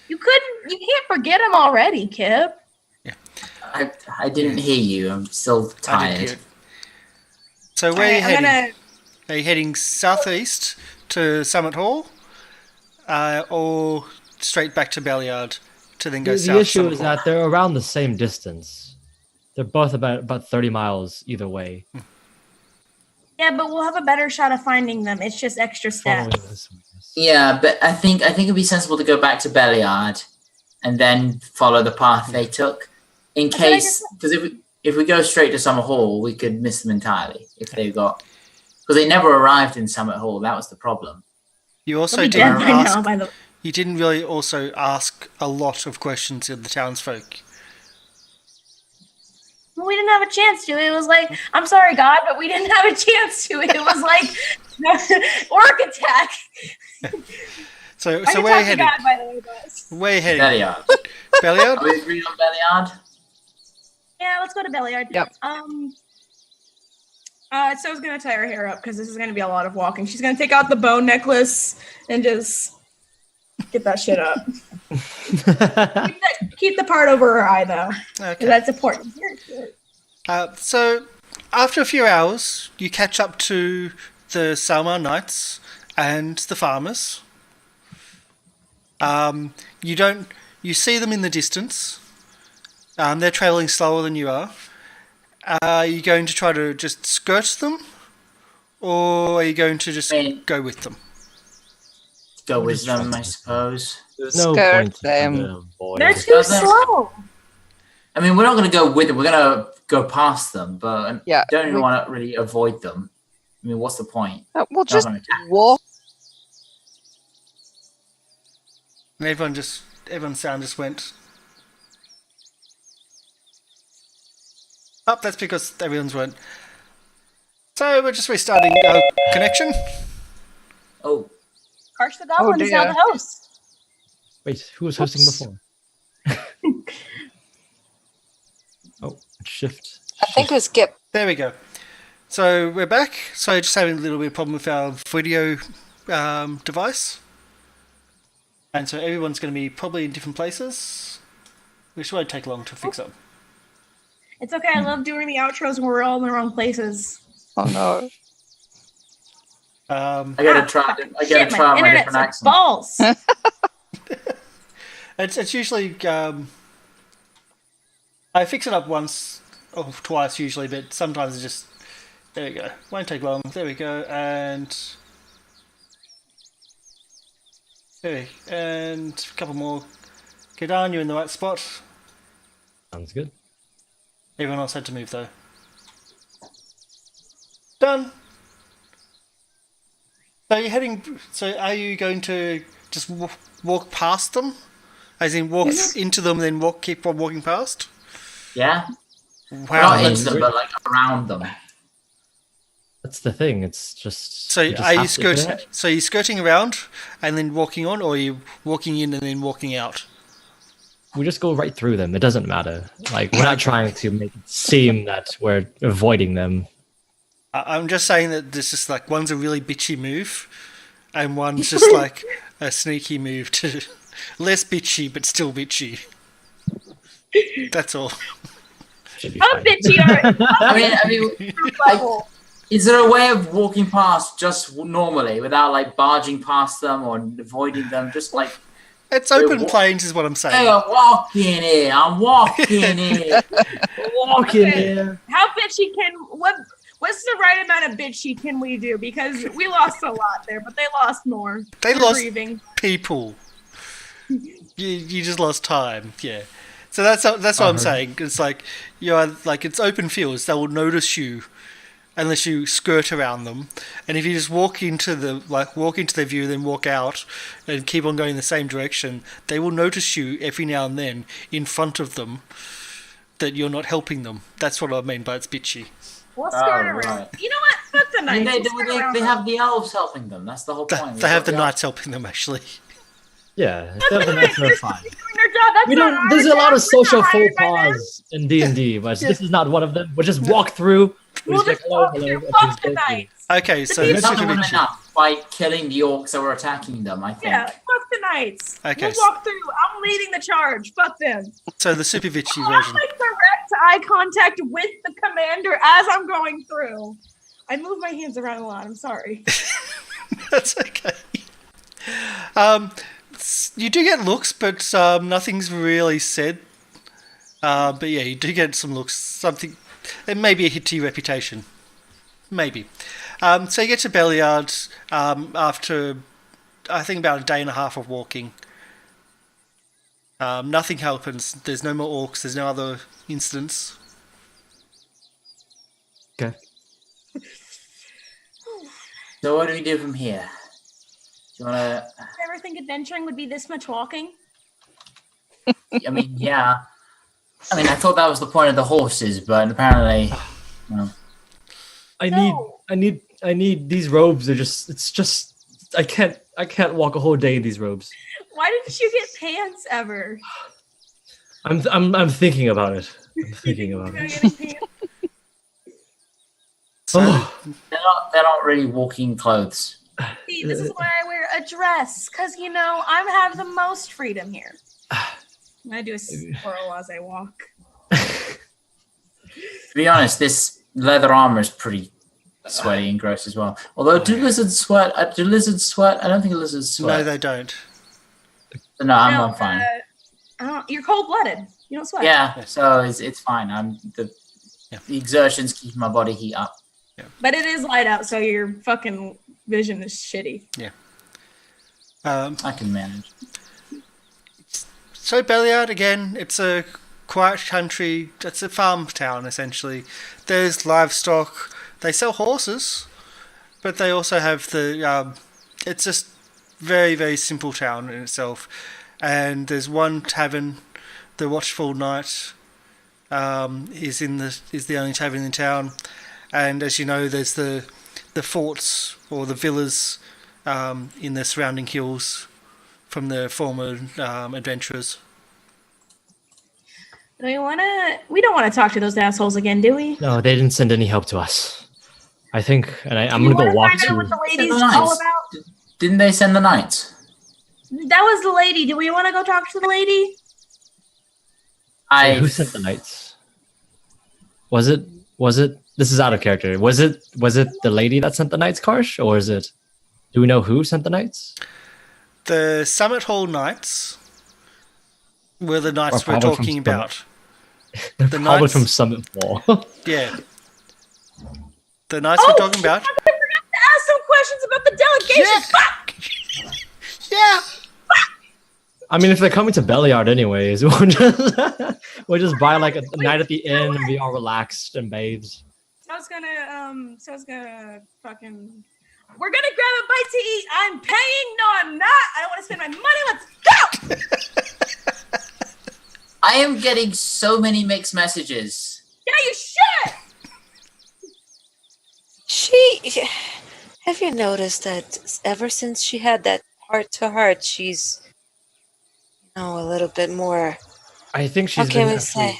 You couldn't. You can't forget him already, Kip. I didn't hear you. I'm still I didn't hear tired. it. So where are you I'm heading? gonna. Are you heading southeast to Summit Hall, or straight back to Ballard to then go south? The issue Summit is Hall? that they're around the same distance. They're both about 30 miles either way. Yeah, but we'll have a better shot of finding them. It's just extra Following steps. this one, yes. Yeah, but I think it'd be sensible to go back to Belliard and then follow the path they took, in That's what I case, because if we go straight to Summer Hall, we could miss them entirely if they got, because they never arrived in Summit Hall. That was the problem. You also They'll be didn't dead by now. ask. By the You didn't really also ask a lot of questions of the townsfolk. Well, we didn't have a chance to. It was like, I'm sorry, God, but we didn't have a chance to. It was like orc attack. So I can where are you talk to heading? God, by the way, guys. Where are you heading? Belliard. Ballard? Are we agreed on Belliard? Yeah, let's go to Belliard. Yep. So I was gonna tie her hair up because this is gonna be a lot of walking. She's gonna take out the bone necklace and just get that shit up. Keep the part over her eye though. 'Cause Okay. that's important. So after a few hours, you catch up to the Salmar Knights and the farmers. You see them in the distance. They're trailing slower than you are. Are you going to try to just skirt them, or are you going to just go with them? Go with them, I suppose. There's no Skirt point to them. avoid. They're too Doesn't- slow. I mean, we're not going to go with them. We're going to go past them, but Yeah, don't even we- want to really avoid them. I mean, what's the point? We'll They're just not gonna attack. walk. And everyone's sound just went. Oh, that's because everyone's went. So we're just restarting our connection. Oh, Karsh the Goblin is now dear. the host. Wait, who was hosting Oops. before? Oh, shift. I think it was Kip. There we go. So we're back. So just having a little bit of problem with our video device. And so everyone's going to be probably in different places, which won't take long to fix up. It's okay. I love doing the outros when we're all in the wrong places. Oh no. Um, I gotta try. I gotta try my internet's different like accent. balls. it's usually I fix it up once or twice usually, but sometimes it's just there we go. Won't take long. There we go, and a couple more. Get on, you're in the right spot. Sounds good. Everyone else had to move though. Done. So you're heading. So are you going to just walk past them, as in walk into them, then keep on walking past? Yeah, Wow. not into them, but like around them. That's the thing. It's just. So just are you have to do skirting? that. So you're skirting around and then walking on, or are you walking in and then walking out? We just go right through them. It doesn't matter. Like we're not trying to make it seem that we're avoiding them. I'm just saying that this is like one's a really bitchy move, and one's just like a sneaky move to less bitchy but still bitchy. That's all. Should be How fine. bitchy are I mean, level? is there a way of walking past just normally without like barging past them or avoiding them? Just like, It's open plains, is what I'm hey, saying. I'm walking here. I'm walking here. Walk in here. How bitchy can what's the right amount of bitchy can we do? Because we lost a lot there, but they lost more. They We're lost grieving. people. You just lost time. Yeah. So that's what I'm saying. It's like it's open fields. They will notice you unless you skirt around them. And if you just walk into their view, then walk out and keep on going in the same direction, they will notice you every now and then in front of them that you're not helping them. That's what I mean by it's bitchy. We'll skirt around. Right. You know what? Fuck the knights. They have the elves helping them. That's the whole point. They have the knights helping them, actually. Yeah, they're fine. We don't. There's a lot of social faux pas in D&D, but this is not one of them. We'll just walk through. We'll just walk through. Fuck the knights. Okay, so We've done them enough by killing the orcs that were attacking them, I think. Yeah, fuck the knights. Okay. We'll walk through. I'm leading the charge. Fuck them. So the Super Vichy I version. make direct eye contact with the commander as I'm going through. I move my hands around a lot. I'm sorry. That's okay. You do get looks, but nothing's really said. But yeah, you do get some looks. Something. It may be a hit to your reputation. Maybe. So you get to Belliard after, I think, about a day and a half of walking. Nothing happens. There's no more orcs. There's no other incidents. Okay. So what do we do from here? Do you want to... Did you ever think adventuring would be this much walking? I mean, yeah. I mean, I thought that was the point of the horses, but apparently... Well. I need these robes. It's just I can't walk a whole day in these robes. Why didn't you get pants ever? I'm thinking about it. I'm thinking about it. Getting pants? So, They're not really walking clothes. See, this is why I wear a dress, because I have the most freedom here. I do a swirl as I walk. To be honest, this leather armor is pretty sweaty and gross as well. Although, do lizards sweat? I don't think lizards sweat. no, they don't. No, I'm fine. You're cold-blooded. You don't sweat. Yeah, so it's fine. The exertions keep my body heat up. Yeah. But it is light out, so your fucking vision is shitty. Yeah. I can manage. So Belliard, again, it's a quiet country. It's a farm town, essentially. There's livestock. They sell horses, but they also have the... it's just very, very simple town in itself. And there's one tavern, the Watchful Knight, is the only tavern in town. And as you know, there's the forts or the villas in the surrounding hills from the former adventurers. We don't want to talk to those assholes again, do we? No, they didn't send any help to us. I think, and I'm gonna go walk to. What the ladies the all about? Didn't they send the knights? That was the lady. Do we want to go talk to the lady? Who sent the knights? Was it? This is out of character. Was it the lady that sent the knights, Karsh, or is it? Do we know who sent the knights? The Summit Hall Knights were the knights we're talking about. The probably from Summit Hall. Yeah. The knights we're talking about. I forgot to ask some questions about the delegation. Yeah. Fuck! Yeah. I mean, if they're coming to Belliard anyways, we'll just buy like a night at the inn and be all relaxed and bathed. So I was gonna fucking... We're gonna grab a bite to eat. I'm paying. No, I'm not. I don't want to spend my money. Let's go! I am getting so many mixed messages. Yeah, you should! Have you noticed that ever since she had that heart-to-heart, she's, a little bit more... I think she's How can been we say?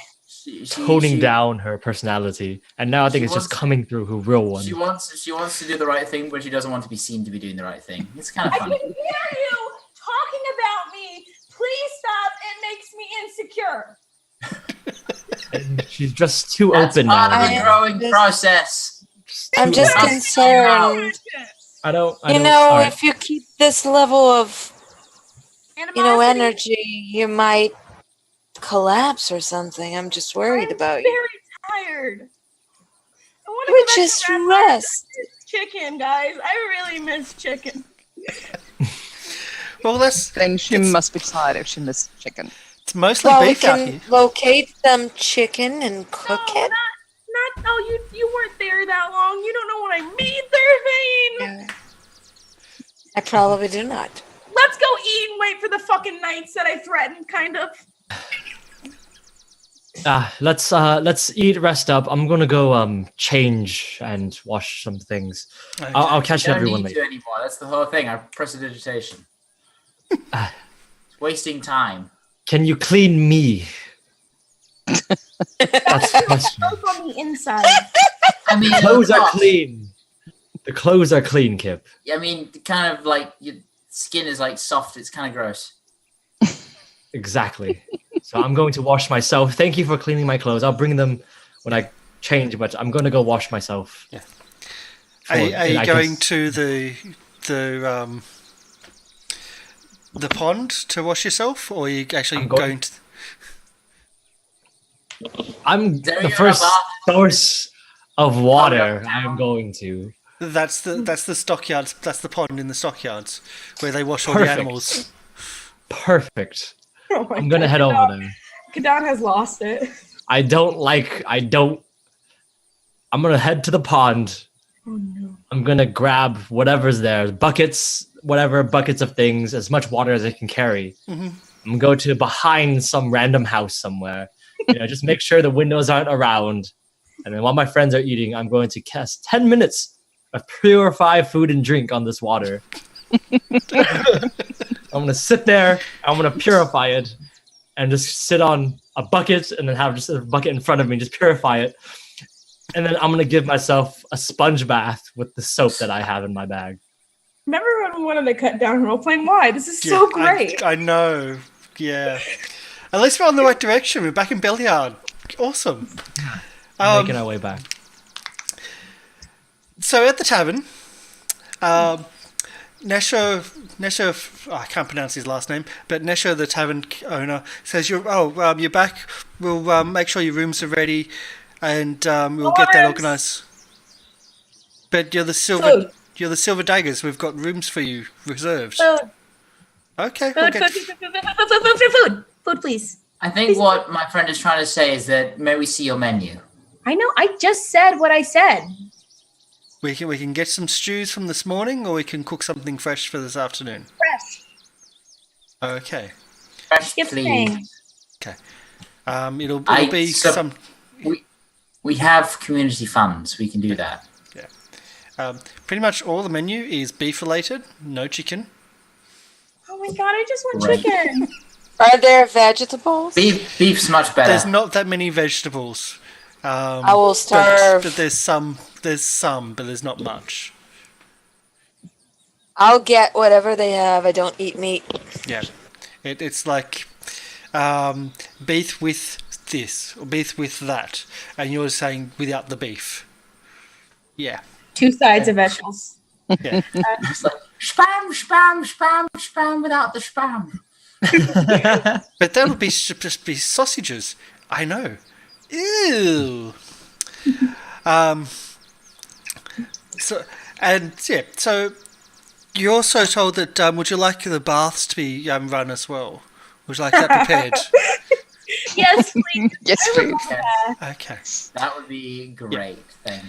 toning down her personality, and now I think it's just coming through her real one. She wants to do the right thing, but she doesn't want to be seen to be doing the right thing. It's kind of I funny. can hear you talking about me. Please stop. It makes me insecure. And she's just too That's open part now. of the growing process. I'm just open. concerned. I don't. If you keep this level of, Animosity. energy, you might collapse or something. I'm just worried about I'm you. very tired. I want to We go back just to rest. chicken, guys. I really miss chicken. Well, Then she must be tired if she missed chicken. it's mostly Well, we beef out can here. locate some chicken and cook No, it. not. Oh, you weren't there that long. You don't know what I mean, Thursday. I probably do not. Let's go eat and wait for the fucking knights that I threatened, kind of. Let's eat, rest up. I'm gonna go change and wash some things. Okay. I'll catch Don't everyone need later. to anymore. That's the whole thing. Our prestidigitation. It's wasting time. Can you clean me? That's the question. Both on the inside. I mean, Clothes are not- clean. The clothes are clean, Kip. I mean, kind of like your skin is like soft. It's kind of gross. Exactly. So I'm going to wash myself. Thank you for cleaning my clothes. I'll bring them when I change, but I'm going to go wash myself. Yeah. For- Are you I going guess- to the pond to wash yourself, or are you actually I'm going to? I'm There the you first are. source of water I am going to. That's the stockyards. That's the pond in the stockyards where they wash all the Perfect. animals. Perfect. Oh my I'm going to God, head Kadon- over there. Kadon has lost it. I'm going to head to the pond. Oh no. I'm going to grab whatever's there, buckets of things, as much water as I can carry. Mhm. I'm going to go to behind some random house somewhere. Just make sure the windows aren't around. And then while my friends are eating, I'm going to cast 10 minutes of purify food and drink on this water. I'm going to sit there, I'm going to purify it, and just sit on a bucket and then have just a bucket in front of me, just purify it. And then I'm going to give myself a sponge bath with the soap that I have in my bag. Remember when we wanted to cut down role playing? Why? This is so Yeah, great. I know. Yeah. At least we're on the right direction. We're back in Belliard. Awesome. Making our way back. So at the tavern, Nesho, I can't pronounce his last name, but Nesho, the tavern owner, says, "You're back. We'll make sure your rooms are ready, and we'll get that Rooms. organised. But you're the Food. silver daggers. We've got rooms for you reserved. Food, Okay, we'll food, get- food, please. I think what my friend is trying to say is that may we see your menu? I know. I just said what I said. we can get some stews from this morning, or we can cook something fresh for this afternoon. Fresh. Okay. Fresh, Skip please. thing. It'll I be sup- some. We have community funds. We can do that. Pretty much all the menu is beef related, no chicken. Oh my god! I just want Right. chicken. Are there vegetables? Beef's much better. There's not that many vegetables. I will But starve. there's some, but there's not much. I'll get whatever they have. I don't eat meat. Yeah, it's like beef with this or beef with that, and you're saying without the beef. Yeah, 2 sides of vegetables. yeah. It's like spam, spam, spam, spam without the spam. But that'll be just be sausages. I know. Ew. So you're also told that would you like the baths to be run as well? Would you like that prepared? Yes, please. Yes, please. Okay. That would be great thing.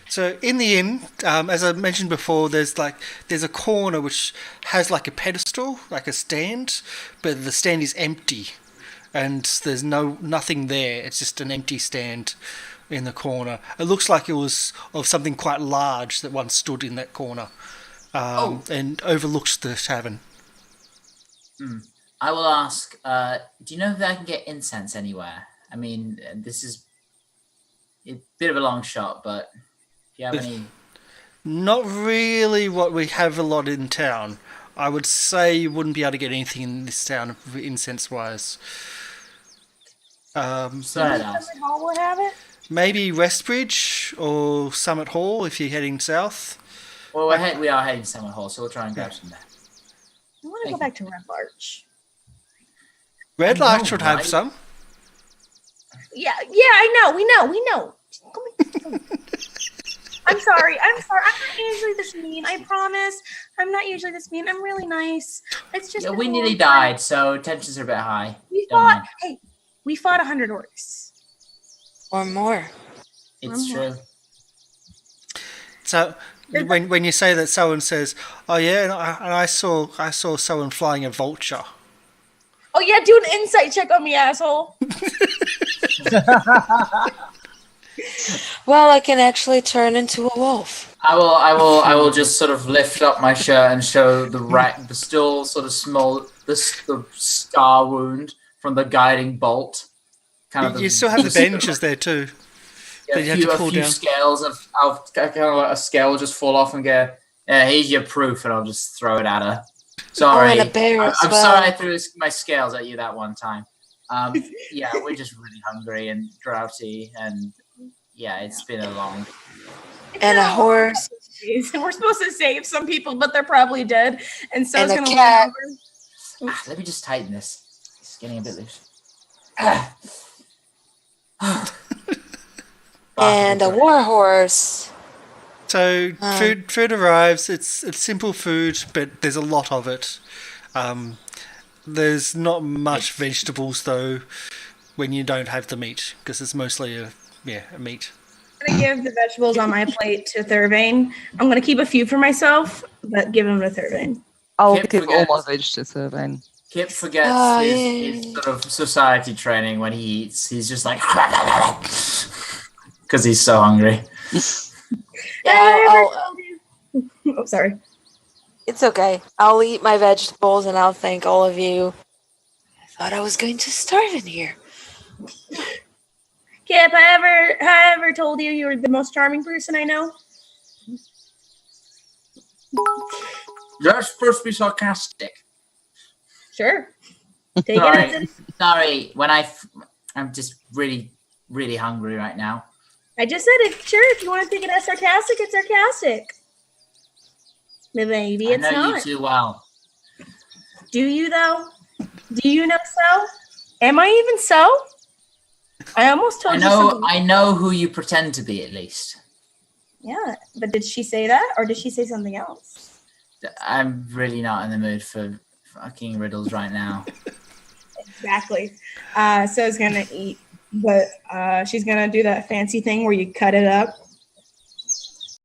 So in the inn, as I mentioned before, there's a corner which has like a pedestal, like a stand, but the stand is empty, and there's nothing there. It's just an empty stand in the corner. It looks like it was of something quite large that once stood in that corner, and overlooks the tavern. I will ask, do you know if I can get incense anywhere? I mean, this is a bit of a long shot, but if you have any... Not really what we have a lot in town. I would say you wouldn't be able to get anything in this town incense-wise. So I'd ask. Summit Hall will have it. Maybe Westbridge or Summit Hall if you're heading south. Well, we are heading to Summit Hall, so we'll try and grab some there. I want to go back to Red Larch. Red I Larch know, should have right? some. Yeah, I know. We know. I'm sorry. I'm not usually this mean. I promise. I'm not usually this mean. I'm really nice. It's just Yeah, been we a nearly long time. died, so tensions are a bit high. We Don't fought. mind. Hey, we fought 100 orcs. Or more. It's true. So when you say that, someone says, "Oh yeah," and I saw someone flying a vulture. Oh yeah, do an insight check on me, asshole. Well, I can actually turn into a wolf. I will just sort of lift up my shirt and show the still sort of small, the scar wound from the guiding bolt. You still have the bandages there too. Yeah, that you have to pull a few down. scales of kind of like a scale will just fall off and go, here's your proof, and I'll just throw it at her. Sorry. and a bear as I'm well. sorry I threw my scales at you that one time. Yeah, we're just really hungry and grouchy, and yeah, it's been a long. And a horse. We're supposed to save some people, but they're probably dead. And so And it's a going to cat. over. Let me just tighten this. It's getting a bit loose. And a war horse. So food arrives. It's simple food, but there's a lot of it. There's not much vegetables though when you don't have the meat, because it's mostly a meat. I'm going to give the vegetables on my plate to Thurvane. I'm going to keep a few for myself, but give them to Thurvane. I'll Kip give all forgets. my veg to Thurvane. Kip forgets Oh, his yeah. sort of society training when he eats. He's just like because he's so hungry. Yeah, Oh, sorry. it's okay. I'll eat my vegetables and I'll thank all of you. I thought I was going to starve in here. Kip, I ever told you you were the most charming person I know? You're supposed to be sarcastic. Sure. Take Sorry. it as it. Sorry, I'm just really, really hungry right now. I just said it. Sure, if you want to take it as sarcastic, it's sarcastic. But maybe it's I know not. you too well. Do you though? Do you know so? Am I even so? I almost told you something. I know who you pretend to be at least. Yeah, but did she say that, or did she say something else? I'm really not in the mood for fucking riddles right now. Exactly. So's gonna eat, but she's gonna do that fancy thing where you cut it up